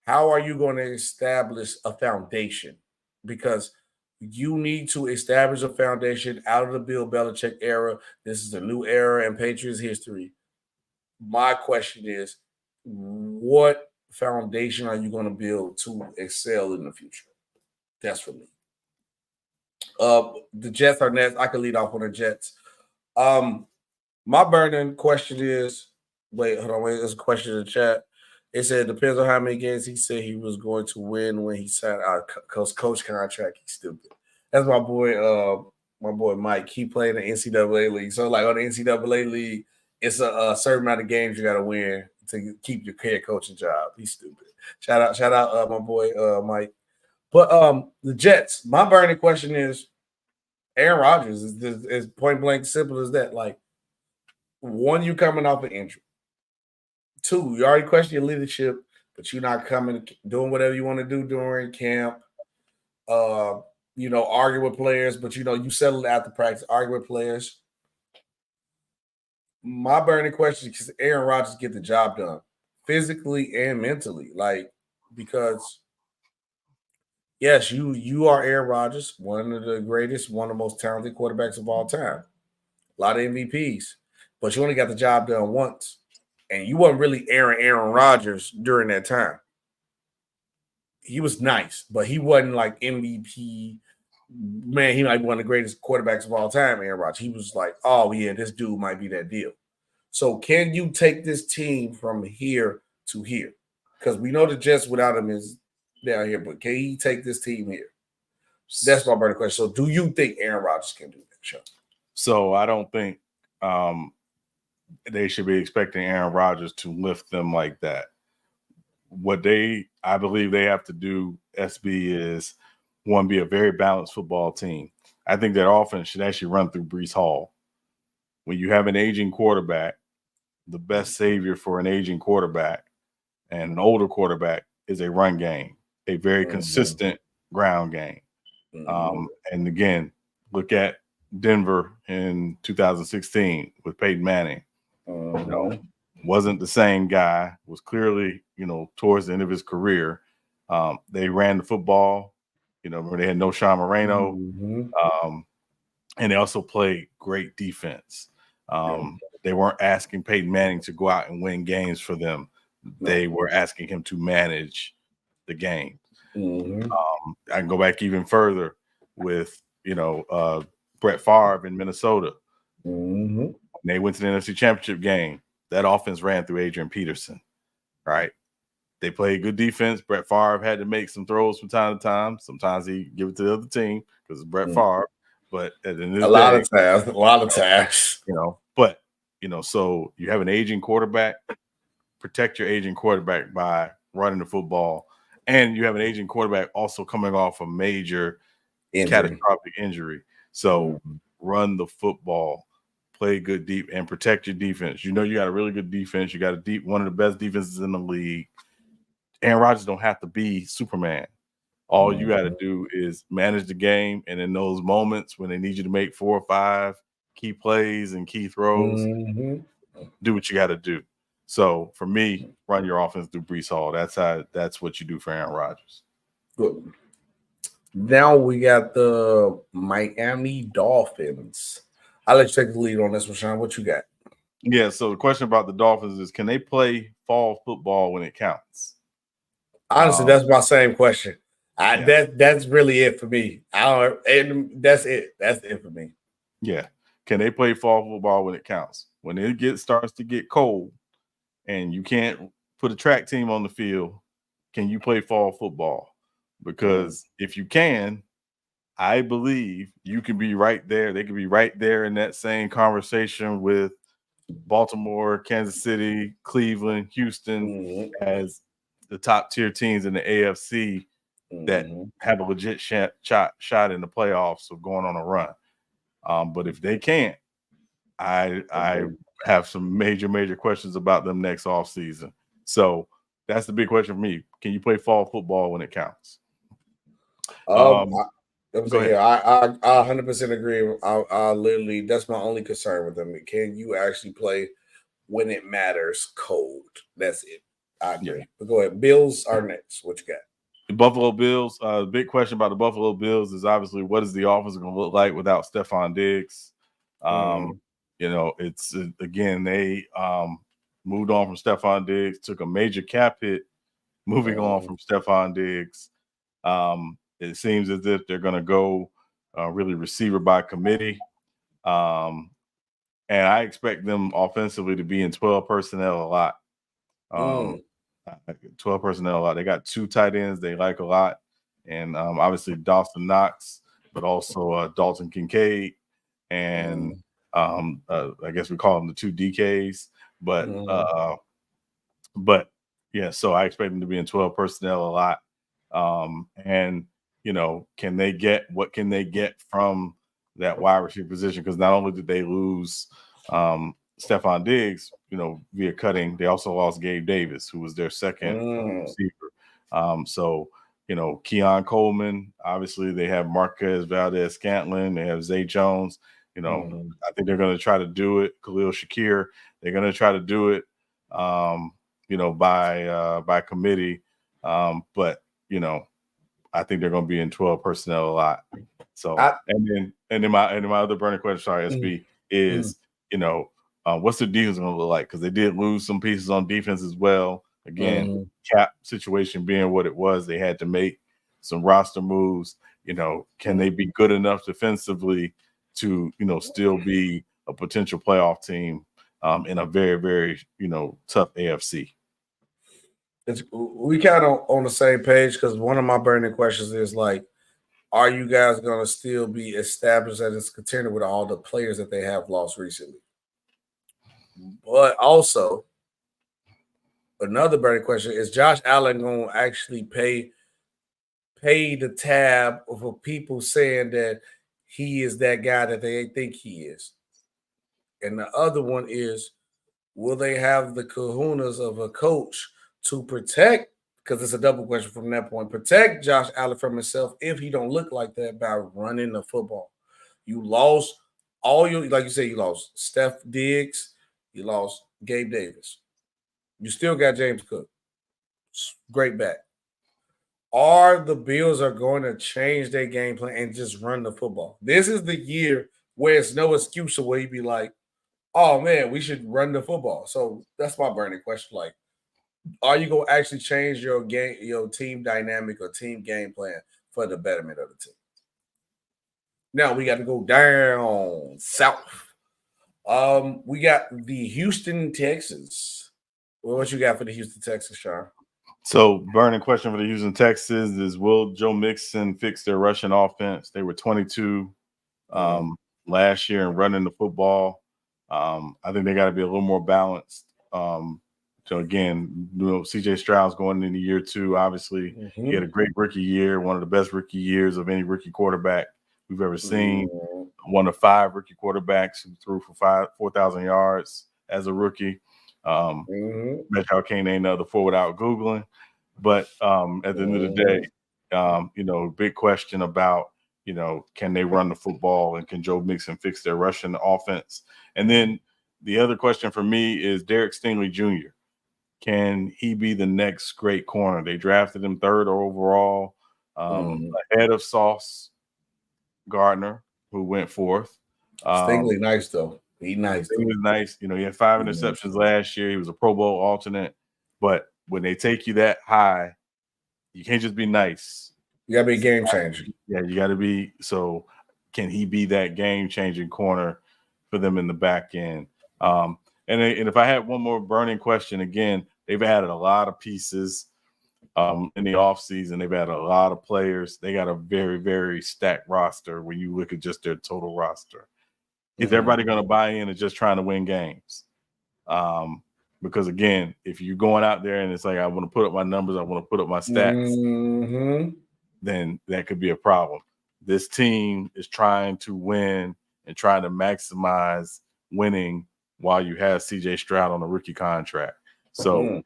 how are you going to establish a foundation? Because you need to establish a foundation out of the Bill Belichick era. This is a new era in Patriots history. My question is, what foundation are you going to build to excel in the future? That's for me. The Jets are next. I can lead off on the Jets. My burning question is, wait, there's a question in the chat. It said, depends on how many games he said he was going to win when he signed our coach contract. He's stupid. That's my boy Mike. He played in the NCAA league. So like on the NCAA league, it's a certain amount of games you got to win to keep your head coaching job. He's stupid. Shout out my boy Mike. But the Jets, my burning question is, Aaron Rodgers is point blank simple as that. Like, one, you coming off an injury. 2, you already question your leadership, but you're not doing whatever you want to do during camp. Argue with players, but you settled after practice, argue with players. My burning question is, Aaron Rodgers get the job done physically and mentally, because yes, you are Aaron Rodgers, one of the greatest, one of the most talented quarterbacks of all time, a lot of MVPs, but you only got the job done once. And you weren't really Aaron Rodgers during that time. He was nice, but he wasn't like MVP. Man, he might be one of the greatest quarterbacks of all time, Aaron Rodgers. He was like, oh, yeah, this dude might be that deal. So can you take this team from here to here? Because we know the Jets without him is down here, but can he take this team here? That's my burning question. So do you think Aaron Rodgers can do that, Sean? So I don't think they should be expecting Aaron Rodgers to lift them like that. What I believe they have to do, SB, is one, be a very balanced football team. I think that offense should actually run through Breece Hall. When you have an aging quarterback, the best savior for an aging quarterback and an older quarterback is a run game, a very consistent ground game. And again, look at Denver in 2016 with Peyton Manning. wasn't the same guy, was clearly, towards the end of his career. They ran the football, where they had no Sean Moreno. And they also played great defense. They weren't asking Peyton Manning to go out and win games for them. They were asking him to manage the game. I can go back even further with, Brett Favre in Minnesota. When they went to the NFC Championship game, that offense ran through Adrian Peterson, right? They played good defense. Brett Favre had to make some throws from time to time. Sometimes he give it to the other team because it's Brett Favre. But at the end of the day, a lot of times, so you have an aging quarterback. Protect your aging quarterback by running the football, and you have an aging quarterback also coming off a major catastrophic injury. So run the football, play good deep, and protect your defense. You got a really good defense. You got one of the best defenses in the league. Aaron Rodgers don't have to be Superman. All you got to do is manage the game, and in those moments when they need you to make 4 or 5 key plays and key throws, do what you got to do. So for me, run your offense through Breece Hall. That's what you do for Aaron Rodgers. Good. Now we got the Miami Dolphins. I'll let you take the lead on this one, Sean. What you got? Yeah, so the question about the Dolphins is, can they play fall football when it counts? Honestly, that's my same question. That's really it for me. And that's it. That's it for me. Yeah. Can they play fall football when it counts? When it starts to get cold and you can't put a track team on the field, can you play fall football? Because if you can, I believe you can be right there. They could be right there in that same conversation with Baltimore, Kansas City, Cleveland, Houston as the top tier teams in the AFC that have a legit shot in the playoffs of going on a run. But if they can't, I have some major questions about them next offseason. So that's the big question for me. Can you play fall football when it counts? I 100% agree. I literally, that's my only concern with them. Can you actually play when it matters cold? That's it. I agree. But go ahead. Bills are next. What you got? The Buffalo Bills. The big question about the Buffalo Bills is obviously what is the offense going to look like without Stephon Diggs? It's again, they moved on from Stephon Diggs, took a major cap hit, moving on from Stephon Diggs. It seems as if they're going to go really receiver by committee. And I expect them offensively to be in 12 personnel a lot. 12 personnel a lot. They got 2 tight ends they like a lot. And obviously Dawson Knox, but also Dalton Kincaid. And I guess we call them the 2 DKs. But yeah, so I expect them to be in 12 personnel a lot. And can they get from that wide receiver position? Because not only did they lose Stephon Diggs, via cutting, they also lost Gabe Davis, who was their second receiver. So Keon Coleman, obviously they have Marquez Valdez-Scantling, they have Zay Jones. I think they're going to try to do it. Khalil Shakir, they're going to try to do it. By committee. But I think they're going to be in 12 personnel a lot. So and then my other burning question, sorry, SB, is what's the defense going to look like? Because they did lose some pieces on defense as well. Again, cap situation being what it was, they had to make some roster moves. Can they be good enough defensively to still be a potential playoff team in a very, very tough AFC? We kind of on the same page, because one of my burning questions is like, are you guys going to still be established as a contender with all the players that they have lost recently? But also, another burning question is, Josh Allen going to actually pay the tab for people saying that he is that guy that they think he is? And the other one is, will they have the kahunas of a coach to protect, because it's a double question from that point, protect Josh Allen from himself if he don't look like that by running the football? You lost like you said, you lost Steph Diggs, you lost Gabe Davis. You still got James Cook. Great back. Are the Bills are going to change their game plan and just run the football? This is the year where it's no excuse where you be like, oh man, we should run the football. So that's my burning question. Like, are you going to actually change your game, your team dynamic or team game plan for the betterment of the team? Now we got to go down south. We got the Houston Texans. Well, what you got for the Houston Texans, Sean? So, burning question for the Houston Texans is: will Joe Mixon fix their rushing offense? They were 22 last year and running the football. I think they got to be a little more balanced. So again, CJ Stroud's going into year 2. Obviously, he had a great rookie year, one of the best rookie years of any rookie quarterback we've ever seen. One of 5 rookie quarterbacks who threw for 4,000 yards as a rookie. Bet y'all can't name the other 4 without Googling. But at the end of the day, big question about, can they run the football and can Joe Mixon fix their rushing offense? And then the other question for me is Derek Stingley Jr. Can he be the next great corner? They drafted him 3rd overall, ahead of Sauce Gardner, who went 4th. Stingley nice though. He nice. He was nice. He had 5 interceptions last year. He was a Pro Bowl alternate. But when they take you that high, you can't just be nice. You got to be a game changer. Yeah, you got to be. So can he be that game-changing corner for them in the back end? And if I had one more burning question, again, they've added a lot of pieces in the offseason. They've added a lot of players. They got a very, very stacked roster when you look at just their total roster. Is everybody going to buy in and just trying to win games? Because, again, if you're going out there and it's like, I want to put up my numbers, I want to put up my stats, then that could be a problem. This team is trying to win and trying to maximize winning while you have CJ Stroud on a rookie contract. So,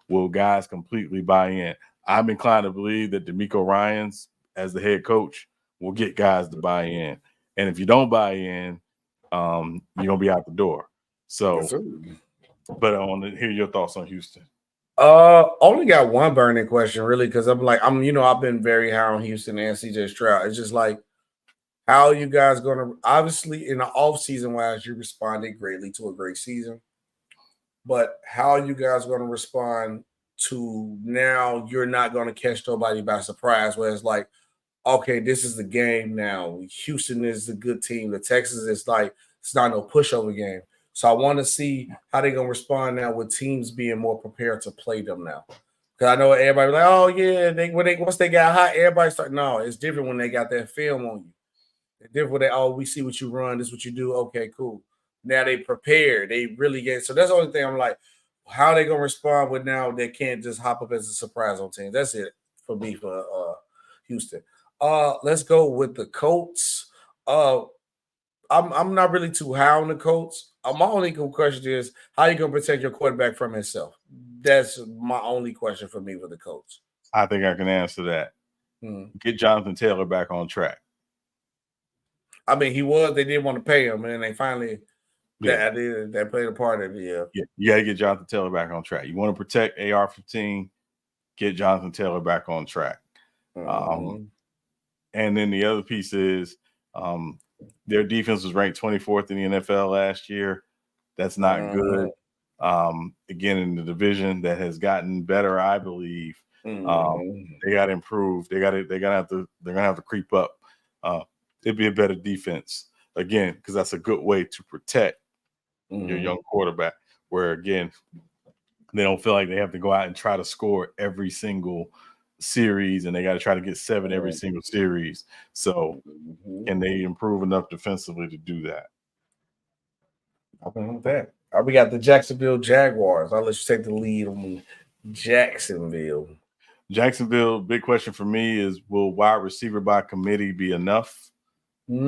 will guys completely buy in? I'm inclined to believe that DeMeco Ryans, as the head coach, will get guys to buy in. And if you don't buy in, you're going to be out the door. So, but I want to hear your thoughts on Houston. Only got one burning question, really, because I've been very high on Houston and CJ Stroud. It's just like, how are you guys going to, obviously in the offseason wise, you responded greatly to a great season. But how are you guys going to respond to now you're not going to catch nobody by surprise, where it's like, okay, this is the game now. Houston is a good team. The Texans is like, it's not no pushover game. So I want to see how they're going to respond now with teams being more prepared to play them now. Because I know everybody like, oh, yeah, once they got hot, everybody start. No, it's different when they got that film on you. It's different when we see what you run. This is what you do. Okay, cool. Now they prepare. They really get. So that's the only thing I'm like, how are they going to respond with now they can't just hop up as a surprise on teams. That's it for me for Houston. Let's go with the Colts. I'm not really too high on the Colts. My only question is, how are you going to protect your quarterback from himself? That's my only question for me with the Colts. I think I can answer that. Get Jonathan Taylor back on track. I mean, they didn't want to pay him, and then they finally they played a part of it. Yeah, you got to get Jonathan Taylor back on track. You want to protect AR-15, get Jonathan Taylor back on track. And then the other piece is their defense was ranked 24th in the NFL last year. That's not good. Again, in the division that has gotten better, I believe. They got to improve. They're gonna have to creep up. It'd be a better defense again, because that's a good way to protect your young quarterback. Where again, they don't feel like they have to go out and try to score every single series, and they got to try to get 7 every single series. So, can they improve enough defensively to do that? Nothing with that. We got the Jacksonville Jaguars. I'll let you take the lead on Jacksonville. Jacksonville, big question for me is, will wide receiver by committee be enough? They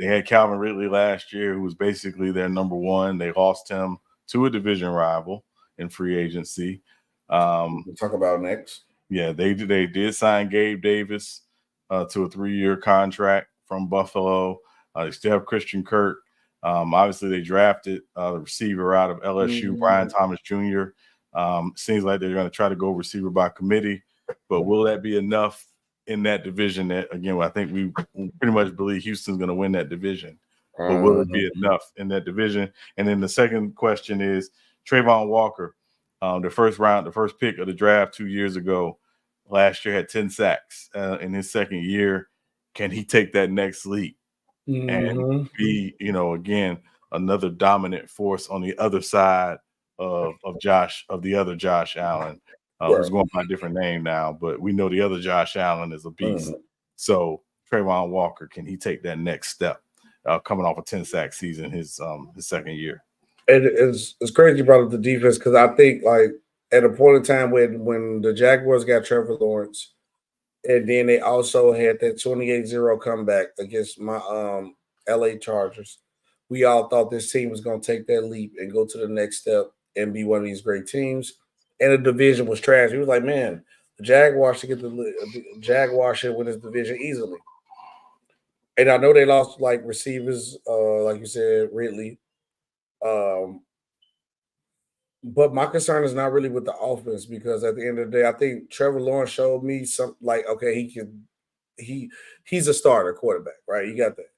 had Calvin Ridley last year, who was basically their number one. They lost him to a division rival in free agency. We'll talk about next. Yeah, they did sign Gabe Davis to a 3-year contract from Buffalo. They still have Christian Kirk. Obviously, they drafted the receiver out of LSU, Brian Thomas Jr. Seems like they're going to try to go receiver by committee, but will that be enough in that division? That, again, I think we pretty much believe Houston's going to win that division, but will it be enough in that division? And then the second question is Trayvon Walker, the first pick of the draft 2 years ago. Last year had 10 sacks in his second year. Can he take that next leap and be, again, another dominant force on the other side of the other Josh Allen, who's going by a different name now, but we know the other Josh Allen is a beast. So Trayvon Walker, can he take that next step coming off a 10-sack season his second year? It's crazy you brought up the defense because I think like at a point in time when the Jaguars got Trevor Lawrence, and then they also had that 28-0 comeback against my LA Chargers, we all thought this team was going to take that leap and go to the next step and be one of these great teams. And the division was trash. He was like, man, the Jaguars should win this division easily. And I know they lost like receivers, like you said, Ridley. But my concern is not really with the offense because at the end of the day, I think Trevor Lawrence showed me something like, okay, he's a starter quarterback, right? You got that.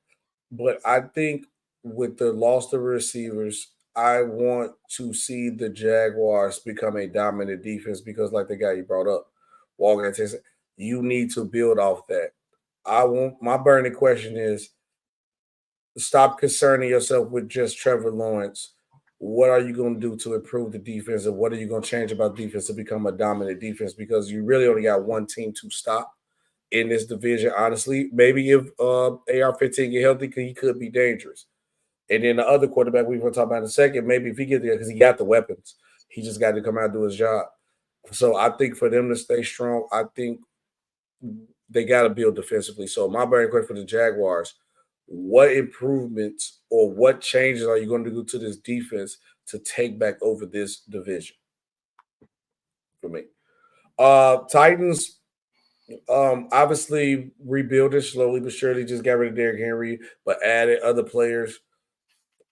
But I think with the loss of receivers, I want to see the Jaguars become a dominant defense because, like the guy you brought up, Walker, you need to build off that. My burning question is stop concerning yourself with just Trevor Lawrence. What are you going to do to improve the defense, and what are you going to change about defense to become a dominant defense? Because you really only got one team to stop in this division, honestly. Maybe if AR-15 get healthy, he could be dangerous. And then the other quarterback we're going to talk about in a second, maybe if he gets there, because he got the weapons. He just got to come out and do his job. So I think for them to stay strong, I think they got to build defensively. So my burning question for the Jaguars, what improvements or what changes are you going to do to this defense to take back over this division? For me, Titans obviously rebuilding slowly but surely. Just got rid of Derrick Henry, but added other players.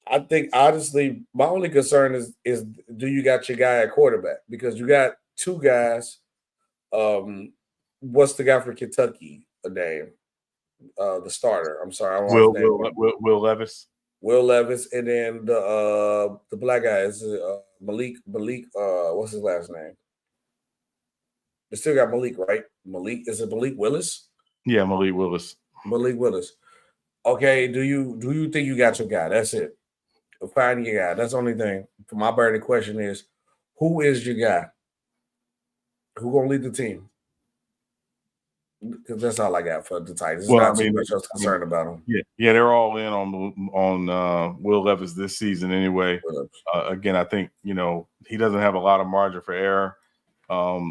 I think honestly, my only concern is do you got your guy at quarterback? Because you got two guys. What's the guy for Kentucky? A name. The starter. I'm sorry, I don't know his name. Will Levis. Will Levis, and then the black guy is Malik. What's his last name? They still got Malik, right? Is it Malik Willis? Yeah, Malik Willis. Malik Willis. Okay, do you think you got your guy? That's it. Find your guy. That's the only thing. For my burning question is, who is your guy? Who gonna lead the team? Because that's all I got for the Titans. There's not too much else concerned about them. Yeah, they're all in on Will Levis this season anyway. Again, I think he doesn't have a lot of margin for error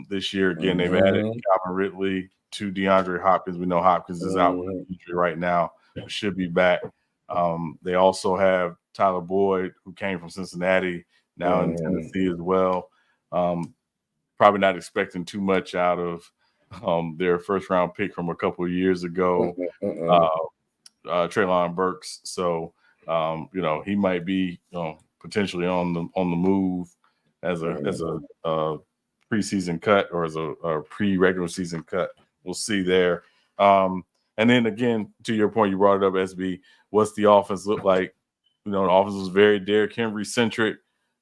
this year. Again, they've added Calvin Ridley to DeAndre Hopkins. We know Hopkins is out with an injury right now, but should be back. They also have Tyler Boyd, who came from Cincinnati, now in Tennessee as well. Probably not expecting too much out of their first round pick from a couple of years ago, Treylon Burks. So he might be potentially on the move as a preseason cut or as a pre-regular season cut. We'll see there. And then again, to your point, you brought it up, SB. What's the offense look like? The offense was very Derrick Henry centric.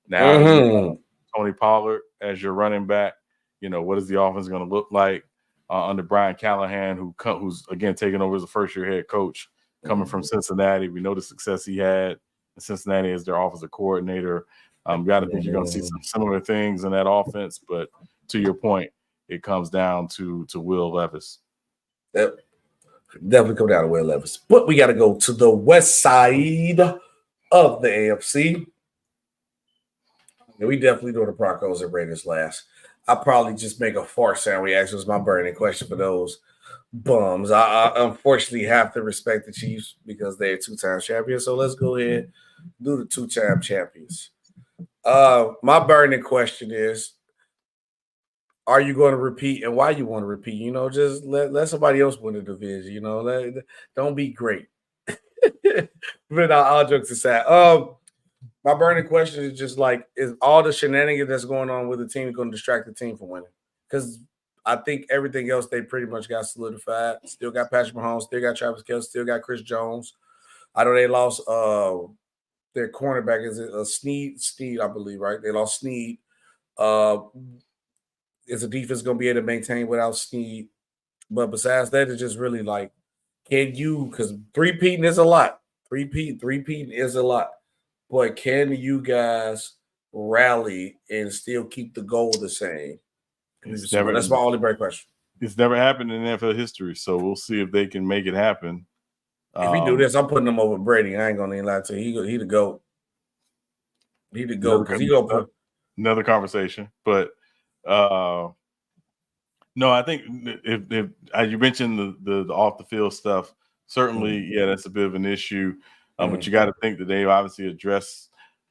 Now Tony Pollard as your running back. What is the offense going to look like under Brian Callahan, who's again taking over as a first-year head coach, coming from Cincinnati? We know the success he had in Cincinnati as their offensive coordinator. Got to think you're going to see some similar things in that offense. But to your point, it comes down to Will Levis. Yep. Definitely come down to Will Levis. But we got to go to the west side of the AFC. We definitely doing the Broncos and Raiders last. I'll probably just make a fart sound reaction. It's my burning question for those bums. I unfortunately have to respect the Chiefs because they're two-time champions. So let's go ahead and do the two-time champions. My burning question is, are you going to repeat and why you want to repeat? Just let somebody else win the division. Don't be great. But all jokes aside, my burning question is just like, is all the shenanigans that's going on with the team going to distract the team from winning? Because I think everything else they pretty much got solidified. Still got Patrick Mahomes, still got Travis Kelce, still got Chris Jones. I know they lost their cornerback, is it Sneed, I believe, right? They lost Sneed. Is the defense going to be able to maintain without Sneed? But besides that, it's just really like, can you, because three-peating is a lot. Three-peating is a lot. But can you guys rally and still keep the goal the same? That's my only break question. It's never happened in NFL history, so we'll see if they can make it happen. If we do this, I'm putting them over Brady. I ain't gonna lie to you. He the GOAT. He the GOAT because he gonna put another conversation. But no, I think if as you mentioned the off the field stuff, certainly, yeah, that's a bit of an issue. But you got to think that they've obviously addressed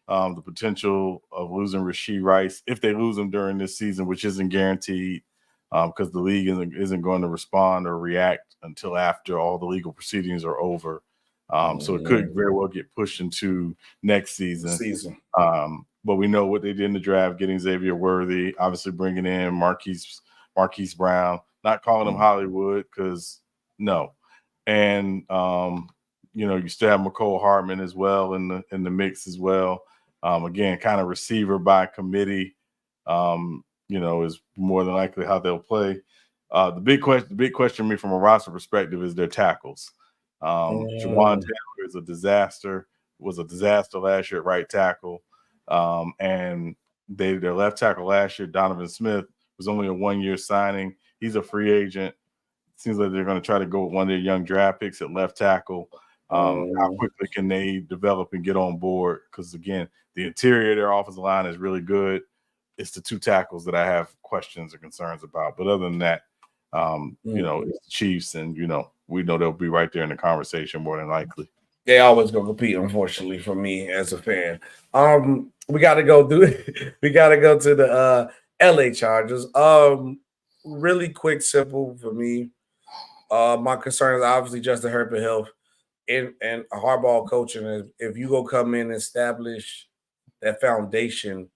the potential of losing Rashee Rice if they lose him during this season, which isn't guaranteed because the league isn't going to respond or react until after all the legal proceedings are over. So it could very well get pushed into next season. But we know what they did in the draft, getting Xavier Worthy, obviously bringing in Marquise Brown, not calling him Hollywood because no. And you still have McCole Hardman as well in the mix as well. Again, kind of receiver by committee, is more than likely how they'll play. The big question to me from a roster perspective is their tackles. Jawan Taylor is a disaster, was a disaster last year at right tackle. And their left tackle last year, Donovan Smith, was only a 1-year signing. He's a free agent. Seems like they're going to try to go with one of their young draft picks at left tackle. How quickly can they develop and get on board? Because, again, the interior of their offensive line is really good. It's the two tackles that I have questions or concerns about. But other than that, it's the Chiefs, and, we know they'll be right there in the conversation more than likely. They always gonna compete, unfortunately, for me as a fan. We gotta go to the LA Chargers. Really quick, simple for me. My concern is obviously Justin Herbert health and hardball coaching. If you go come in and establish that foundation,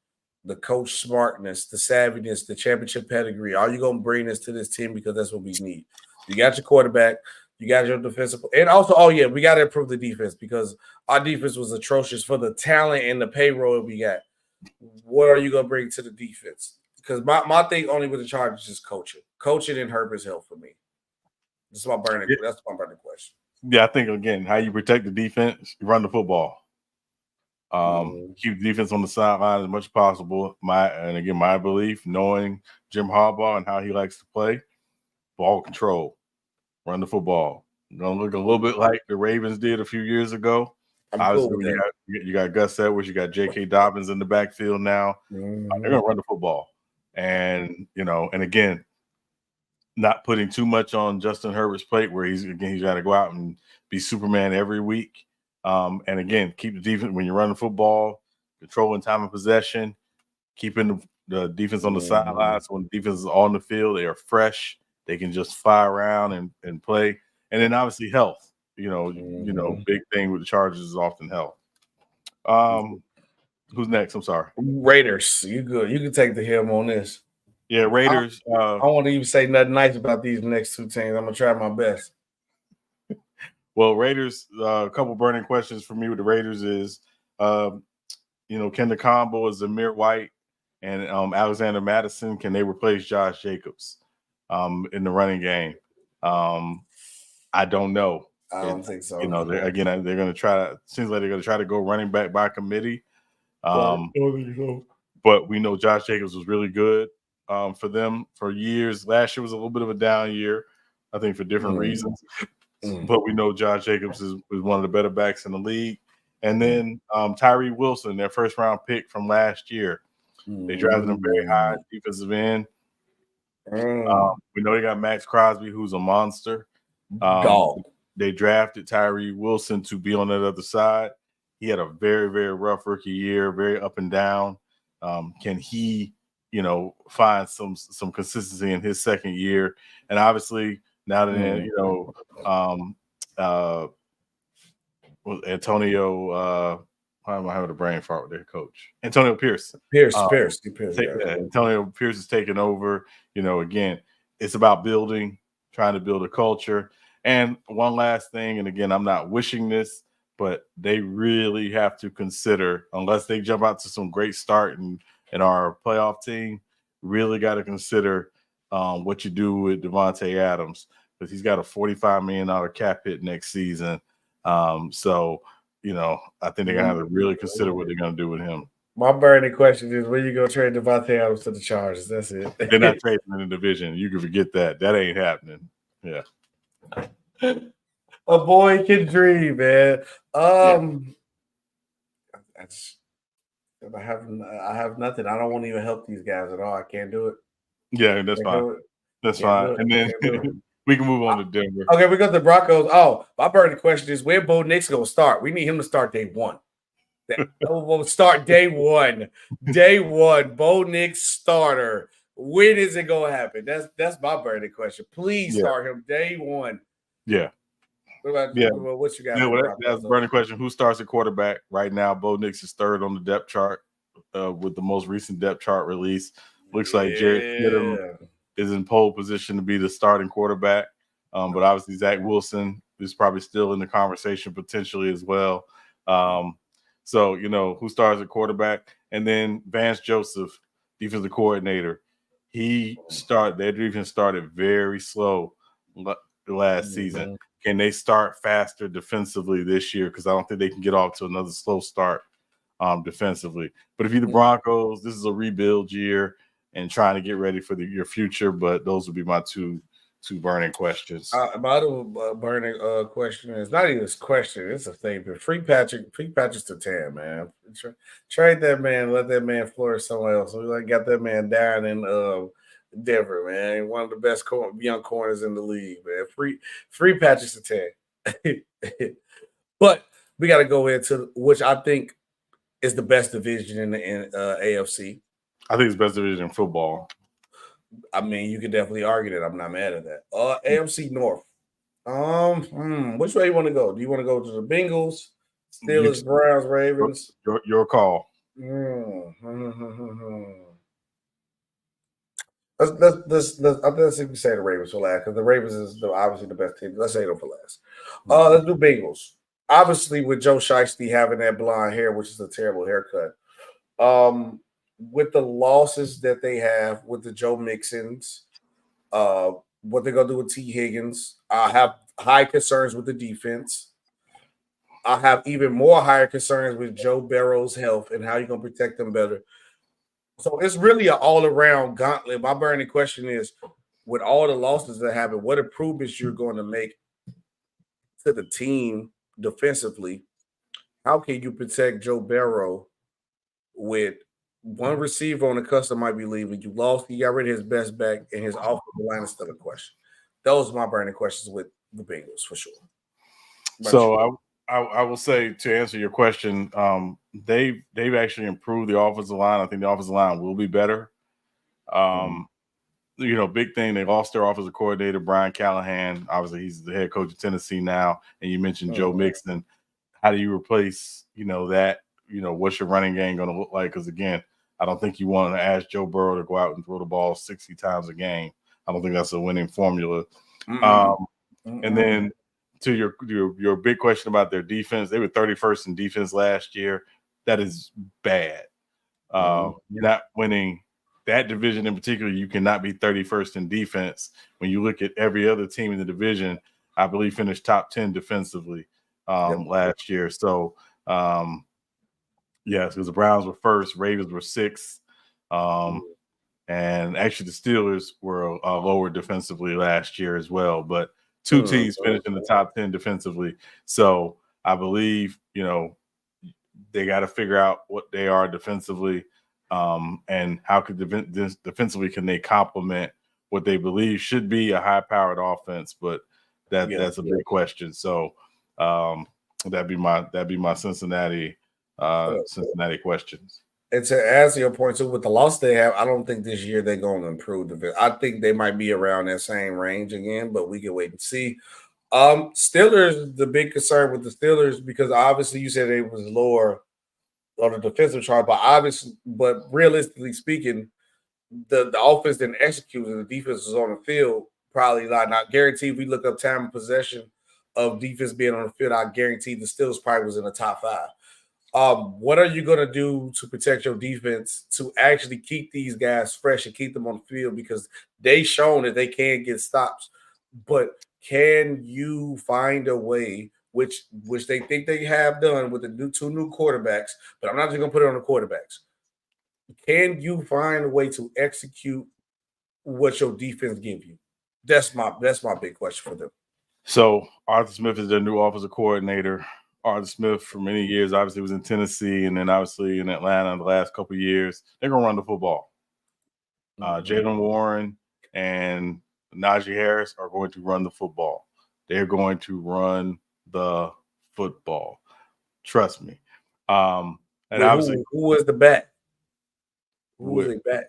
the coach smartness, the savviness, the championship pedigree, are you gonna bring this to this team? Because that's what we need. You got your quarterback. You got your defensive, and also, we got to improve the defense because our defense was atrocious for the talent and the payroll we got. What are you going to bring to the defense? Because my thing only with the Chargers is coaching and Herbert's health for me. That's my burning question. Yeah, I think again, how you protect the defense, you run the football. Keep the defense on the sideline as much as possible. My belief, knowing Jim Harbaugh and how he likes to play, ball control. Run the football. Gonna look a little bit like the Ravens did a few years ago. Obviously, you got Gus Edwards, you got J.K. Dobbins in the backfield now. They're gonna run the football, and and again, not putting too much on Justin Herbert's plate, where he's got to go out and be Superman every week. And again, keep the defense when you run the football, controlling time of possession, keeping the defense on the sidelines. So when the defense is on the field, they are fresh. They can just fly around and play. And then obviously health. Big thing with the Chargers is often health. Who's next? I'm sorry. Raiders. You good. You can take the helm on this. Yeah, Raiders. I don't want to even say nothing nice about these next two teams. I'm going to try my best. Well, Raiders, a couple burning questions for me with the Raiders is, can the combo of Zamir White and Alexander Madison, can they replace Josh Jacobs? In the running game, I don't know. I don't think so. They're going to try. Seems like they're going to try to go running back by committee. But we know Josh Jacobs was really good for them for years. Last year was a little bit of a down year, I think, for different reasons. But we know Josh Jacobs is one of the better backs in the league. And then Tyree Wilson, their first round pick from last year, they drafted him very high, defensive end. We know they got Max Crosby, who's a monster. They drafted Tyree Wilson to be on that other side. He had a very, very rough rookie year, very up and down. Can he, find some consistency in his second year? And obviously, now that was Antonio. Why am I having a brain fart with their coach? Antonio Pierce. Pierce. Antonio Pierce is taking over. Again, it's about building, trying to build a culture. And one last thing, and again, I'm not wishing this, but they really have to consider, unless they jump out to some great start in our playoff team, really got to consider what you do with Devontae Adams, because he's got a $45 million cap hit next season. So I think they're going to have to really consider what they're going to do with him. My burning question is, when you go trade Devontae Adams to the Chargers? That's it. They're not trading in the division. You can forget that. That ain't happening. Yeah. A boy can dream, man. I have nothing. I don't want to even help these guys at all. I can't do it. Yeah, that's fine. That's fine. And then we can move on to Denver. Okay, we got the Broncos. Oh, my burning question is, where Bo Nix going to start? We need him to start day one. We'll start day one. Day one, Bo Nix starter. When is it going to happen? That's my burning question. Please start him day one. Yeah. What you got? That's the burning question. Who starts at quarterback right now? Bo Nix is third on the depth chart with the most recent depth chart release. Looks like Jared Stidham is in pole position to be the starting quarterback. But obviously Zach Wilson is probably still in the conversation potentially as well. So, who starts at quarterback? And then Vance Joseph, defensive coordinator. Their defense started very slow last season. Can they start faster defensively this year? Because I don't think they can get off to another slow start defensively. But if you're the Broncos, this is a rebuild year and trying to get ready for your future. But those would be my two burning questions. My other burning question is not even a question; it's a thing. But free Patrick Surtain, man. Trade that man, let that man flourish somewhere else. We got that man down in Denver, man. One of the best young corners in the league, man. Free Patrick Surtain. But we got to go into which I think is the best division in the AFC. I think it's best division in football. I mean, you could definitely argue that. I'm not mad at that. AFC North. Which way you want to go? Do you want to go to the Bengals, Steelers, Browns, Ravens? Your call. Let's I think we say the Ravens for last, because the Ravens is obviously the best team. Let's say them for last. Let's do Bengals. Obviously, with Joe Shiesty having that blonde hair, which is a terrible haircut. With the losses that they have with the Joe Mixons, what they're gonna do with T. Higgins, I have high concerns with the defense. I have even more higher concerns with Joe Burrow's health and how you're gonna protect them better. So it's really an all-around gauntlet. My burning question is, with all the losses that happen, what improvements you're going to make to the team defensively? How can you protect Joe Burrow with one receiver on the cusp might be leaving? You got rid of his best back, and his offensive line is still a question. Those are my burning questions with the Bengals for sure. So I will say, to answer your question, they've actually improved the offensive line. I think the offensive line will be better. Big thing, they lost their offensive coordinator, Brian Callahan. Obviously, he's the head coach of Tennessee now. And you mentioned Joe Mixon. How do you replace, that? What's your running game going to look like? Because, again, I don't think you want to ask Joe Burrow to go out and throw the ball 60 times a game. I don't think that's a winning formula. And then to your big question about their defense, they were 31st in defense last year. That is bad. You're not winning that division in particular. You cannot be 31st in defense. When you look at every other team in the division, I believe finished top 10 defensively last year. So, yes, because the Browns were first, Ravens were sixth, and actually the Steelers were lower defensively last year as well. But two teams finished in the top 10 defensively. So I believe, they got to figure out what they are defensively, and how could defensively can they complement what they believe should be a high-powered offense. But that's a big question. So that'd be my Cincinnati questions. And to answer your point, too, with the loss they have, I don't think this year they're going to improve. I think they might be around that same range again, but we can wait and see. Steelers, the big concern with the Steelers, because obviously you said it was lower on the defensive chart, but realistically speaking, the offense didn't execute and the defense was on the field. Probably not guaranteed. If we look up time of possession of defense being on the field, I guarantee the Steelers probably was in the top 5. What are you going to do to protect your defense to actually keep these guys fresh and keep them on the field? Because they've shown that they can get stops, but can you find a way, which they think they have done with the two new quarterbacks? But I'm not just going to put it on the quarterbacks. Can you find a way to execute what your defense give you? That's my big question for them. So Arthur Smith is their new offensive coordinator. Arthur Smith for many years obviously was in Tennessee and then obviously in Atlanta the last couple of years. They're going to run the football. Jaylen Warren and Najee Harris are going to run the football. They're going to run the football. Trust me. And obviously, who was the back? Who was the back?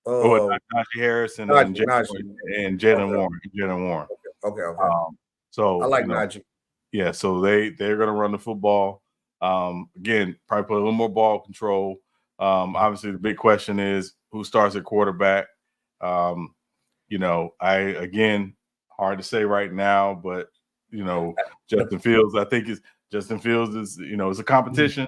Najee Harris and Jaylen Warren. Jaylen Warren. Okay. So I like Najee. Yeah, so they're going to run the football. Again, probably put a little more ball control. Obviously, the big question is who starts at quarterback. Hard to say right now, but Justin Fields. I think Justin Fields is it's a competition.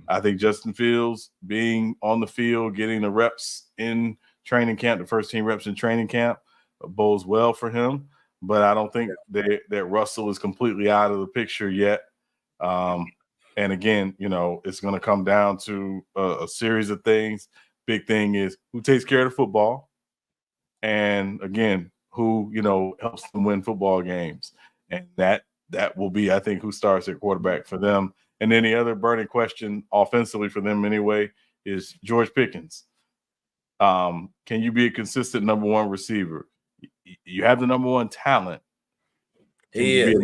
I think Justin Fields being on the field, getting the reps in training camp, the first team reps in training camp, bodes well for him. But I don't think that Russell is completely out of the picture yet. And again, it's going to come down to a series of things. Big thing is who takes care of the football, and again, who helps them win football games, and that will be, I think, who starts at quarterback for them. And then the other burning question offensively for them anyway is George Pickens. Can you be a consistent number one receiver? You have the number one talent. Can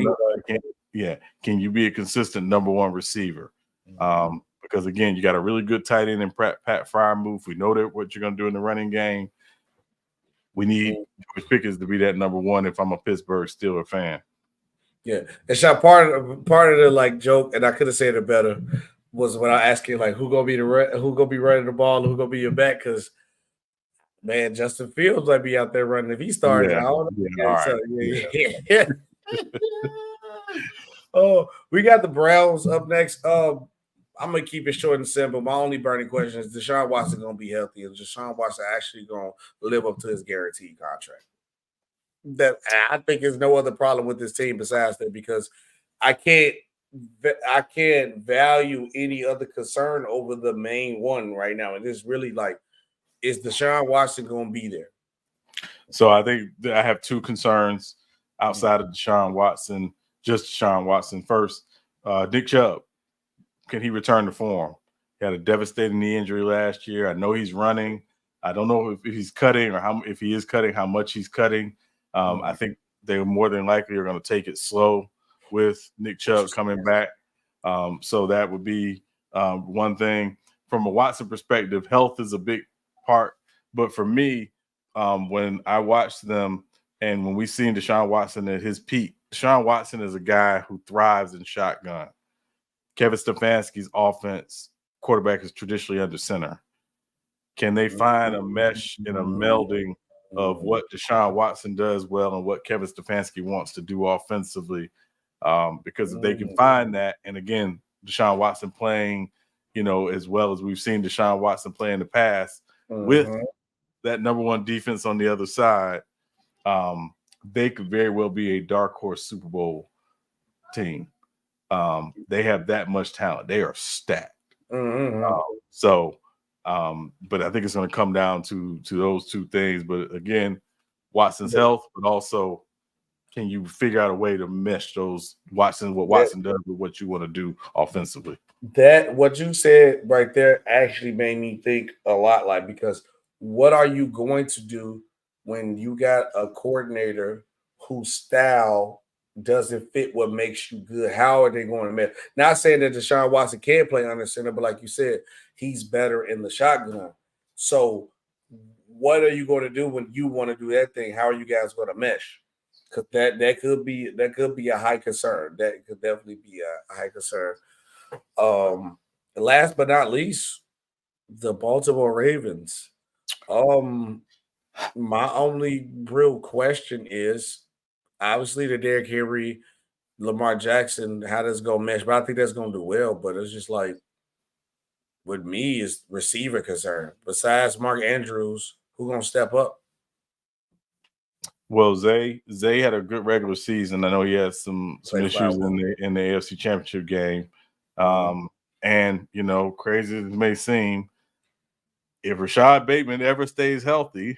you be a consistent number one receiver? Because again, you got a really good tight end in Pat Freiermuth. We know that what you're going to do in the running game. We need George Pickens to be that number one. If I'm a Pittsburgh Steelers fan. Yeah, and Sean, part of the joke, and I could have said it better, was when I asked you who gonna be running the ball, who gonna be your back? Because man, Justin Fields might be out there running if he started. I don't know. Oh, we got the Browns up next. I'm gonna keep it short and simple. My only burning question is: Deshaun Watson gonna be healthy? Is Deshaun Watson actually gonna live up to his guaranteed contract? That I think there's no other problem with this team besides that, because I can't value any other concern over the main one right now. And it's really is Deshaun Watson going to be there? So I think that I have two concerns outside of Deshaun Watson, just Deshaun Watson. First, Nick Chubb, can he return to form? He had a devastating knee injury last year. I know he's running. I don't know if he's cutting or if he is cutting, how much he's cutting. I think they more than likely are going to take it slow with Nick Chubb coming back. So that would be one thing. From a Watson perspective, health is a big part. But for me, when I watched them and when we seen Deshaun Watson at his peak, Deshaun Watson is a guy who thrives in shotgun. Kevin Stefanski's offense, quarterback is traditionally under center. Can they find a mesh and a melding of what Deshaun Watson does well and what Kevin Stefanski wants to do offensively? Because if they can find that, and again, Deshaun Watson playing, as well as we've seen Deshaun Watson play in the past with that number one defense on the other side, they could very well be a dark horse Super Bowl team. They have that much talent. They are stacked. But I think it's going to come down to those two things. But again, Watson's health, but also can you figure out a way to mesh those Watson does with what you want to do offensively? That what you said right there actually made me think a lot, because what are you going to do when you got a coordinator whose style doesn't fit what makes you good? How are they going to mesh? Not saying that Deshaun Watson can't play under center, but like you said, he's better in the shotgun. So what are you going to do when you want to do that thing? How are you guys going to mesh? Cause that could be a high concern. That could definitely be a high concern. Last but not least, the Baltimore Ravens. My only real question is obviously the Derrick Henry, Lamar Jackson, how does it go mesh? But I think that's gonna do well. But it's just like with me is receiver concern. Besides Mark Andrews, who gonna step up? Well, Zay had a good regular season. I know he had some Play issues Flower. in the AFC Championship game. Mhm. And crazy as it may seem, if Rashad Bateman ever stays healthy,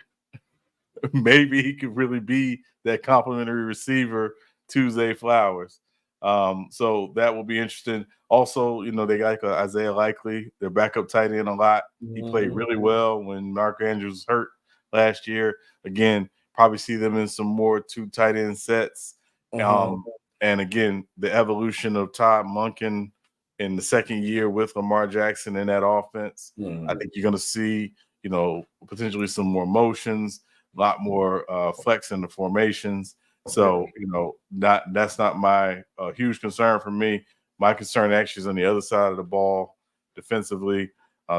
maybe he could really be that complimentary receiver to Zay Flowers. So that will be interesting. Also, they got Isaiah Likely, their backup tight end a lot. He played really well when Mark Andrews hurt last year. Again, probably see them in some more 2 tight end sets. And again, the evolution of Todd Monken in the second year with Lamar Jackson in that offense. I think you're going to see, potentially some more motions, a lot more flex in the formations. So, that's not my huge concern for me. My concern actually is on the other side of the ball defensively.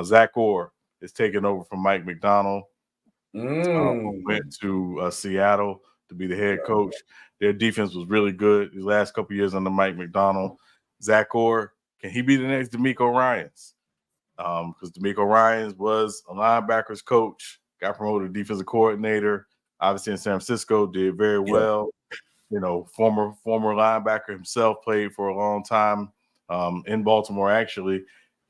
Zach Orr is taking over from Mike McDonald. Went to Seattle to be the head coach. Their defense was really good the last couple of years under Mike McDonald. Zach Orr, can he be the next DeMeco Ryans? Because DeMeco Ryans was a linebackers coach, got promoted to defensive coordinator. Obviously in San Francisco, did very well. Former linebacker himself, played for a long time in Baltimore. Actually,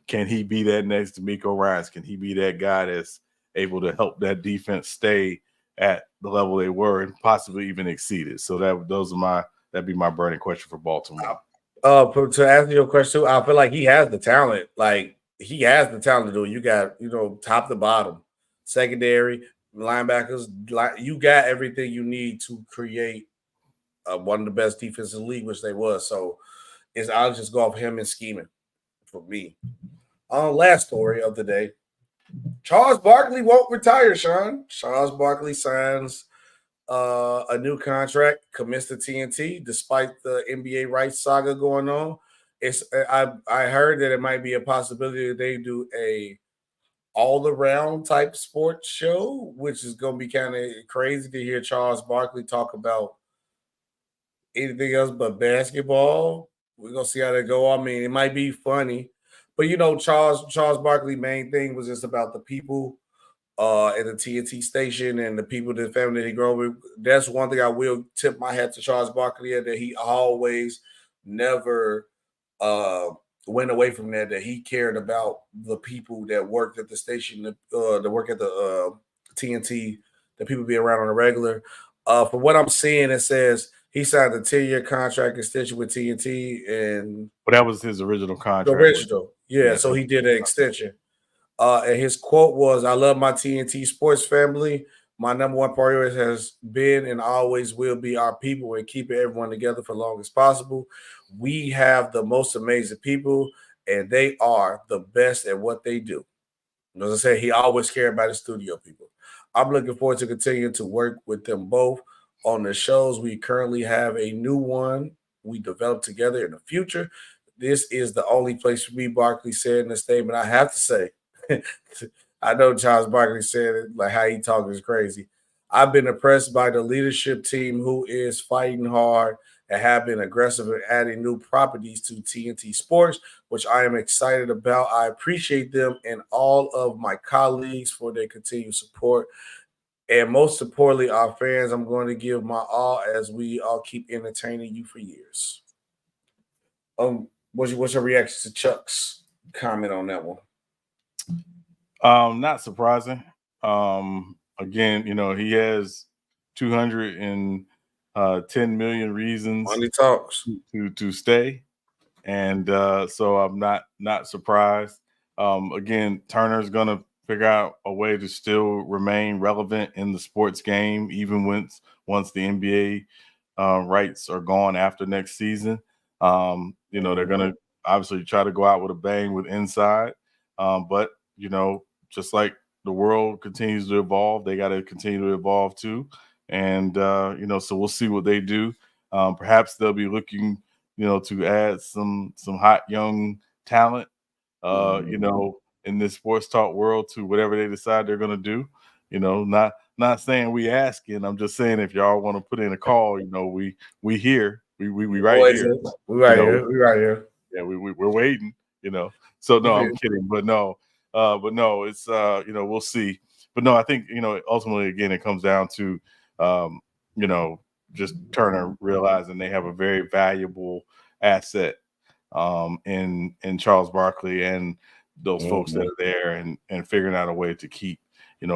can he be that next DeMeco Ryans? Can he be that guy that's able to help that defense stay at the level they were and possibly even exceed it? So that'd be my burning question for Baltimore. To answer your question, I feel like he has the talent. Like he has the talent to do it. You got, top to bottom, secondary, linebackers. You got everything you need to create one of the best defenses in the league, which they was. So I'll just go off him and scheming for me. Last story of the day. Charles Barkley won't retire, Sean. Charles Barkley signs a new contract, commits to TNT, despite the NBA rights saga going on. I heard that it might be a possibility that they do a all around type sports show, which is going to be kind of crazy to hear Charles Barkley talk about anything else but basketball. We're gonna see how that go. I mean, it might be funny, but Charles Barkley main thing was just about the people at the TNT station and the people, the family that he grew up with. That's one thing I will tip my hat to Charles Barkley at, that he always never went away from that he cared about the people that worked at the station, that work at the TNT, the people be around on a regular. For what I'm seeing, it says he signed a 10-year contract extension with TNT, and But that was his original the contract. original, yeah. So he did an extension. And his quote was, "I love my TNT sports family. My number one priority has been and always will be our people and keeping everyone together for as long as possible. We have the most amazing people, and they are the best at what they do." And as I said, he always cared about his studio people. I'm looking forward to continuing to work with them both on the shows. We currently have a new one we developed together in the future. This is the only place for me, Barkley said in a statement. I have to say, I know Charles Barkley said it, like how he talks is crazy. I've been impressed by the leadership team who is fighting hard and have been aggressive in adding new properties to TNT Sports, which I am excited about. I appreciate them and all of my colleagues for their continued support. And most importantly, our fans, I'm going to give my all as we all keep entertaining you for years. What's your reaction to Chuck's comment on that one? Not surprising. Again, he has 210 million reasons Money talks. to stay, and so I'm not surprised. Again, Turner's gonna figure out a way to still remain relevant in the sports game, even once the NBA rights are gone after next season. They're gonna obviously try to go out with a bang with Inside, but just like the world continues to evolve, they got to continue to evolve too. And so we'll see what they do. Perhaps they'll be looking, to add some hot young talent, in this sports talk world to whatever they decide they're going to do. Not saying we asking. I'm just saying if y'all want to put in a call, we here, we right here. We right here. We right here. Yeah, we're waiting. So no, I'm kidding, but no, it's we'll see. But no, I think ultimately again it comes down to just Turner realizing they have a very valuable asset in Charles Barkley and those folks that are there, and figuring out a way to keep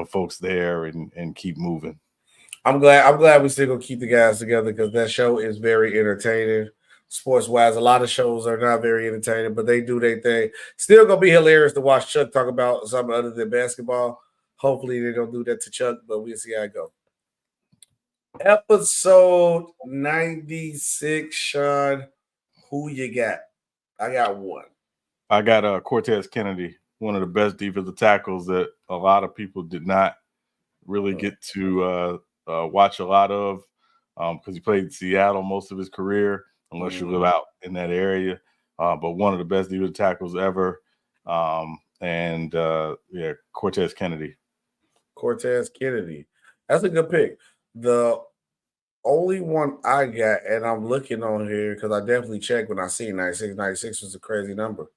folks there and keep moving. I'm glad we still gonna keep the guys together because that show is very entertaining. Sports wise, a lot of shows are not very entertaining, but they do their thing. Still gonna be hilarious to watch Chuck talk about something other than basketball. Hopefully they don't do that to Chuck, but we'll see how it goes. Episode 96, Sean. Who you got? I got one. I got Cortez Kennedy, one of the best defensive tackles that a lot of people did not really get to watch a lot of because he played in Seattle most of his career, unless you live out in that area. But one of the best defensive tackles ever. Cortez Kennedy. Cortez Kennedy. That's a good pick. The only one I got, and I'm looking on here because I definitely checked when I seen 96. 96 was a crazy number.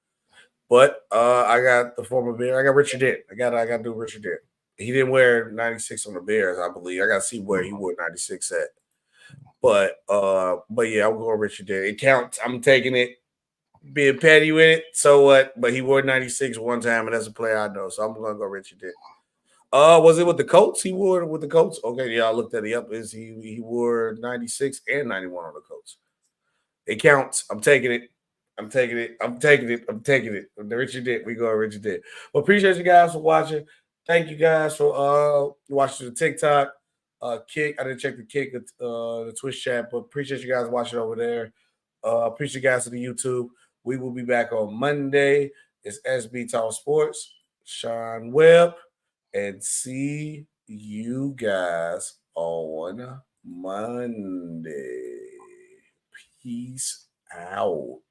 But I got the former Bear. I got Richard Dent. I got to do Richard Dent. He didn't wear 96 on the Bears, I believe. I got to see where he wore 96 at. But yeah, I'm going Richard Dent. It counts. I'm taking it. Being petty with it, so what? But he wore 96 one time, and that's a player I know. So I'm going to go Richard Dent. Was it with the Colts? He wore it with the Colts. Okay, yeah, I looked that up. Is he wore 96 and 91 on the Colts? It counts. I'm taking it. Richard Dent. We go Richard Dent. Well, appreciate you guys for watching. Thank you guys for watching the TikTok. Kick. I didn't check the Kick, the Twitch chat, but appreciate you guys watching over there. Appreciate you guys to the YouTube. We will be back on Monday. It's Sbtalksports, Sean Webb, and see you guys on Monday. Peace out.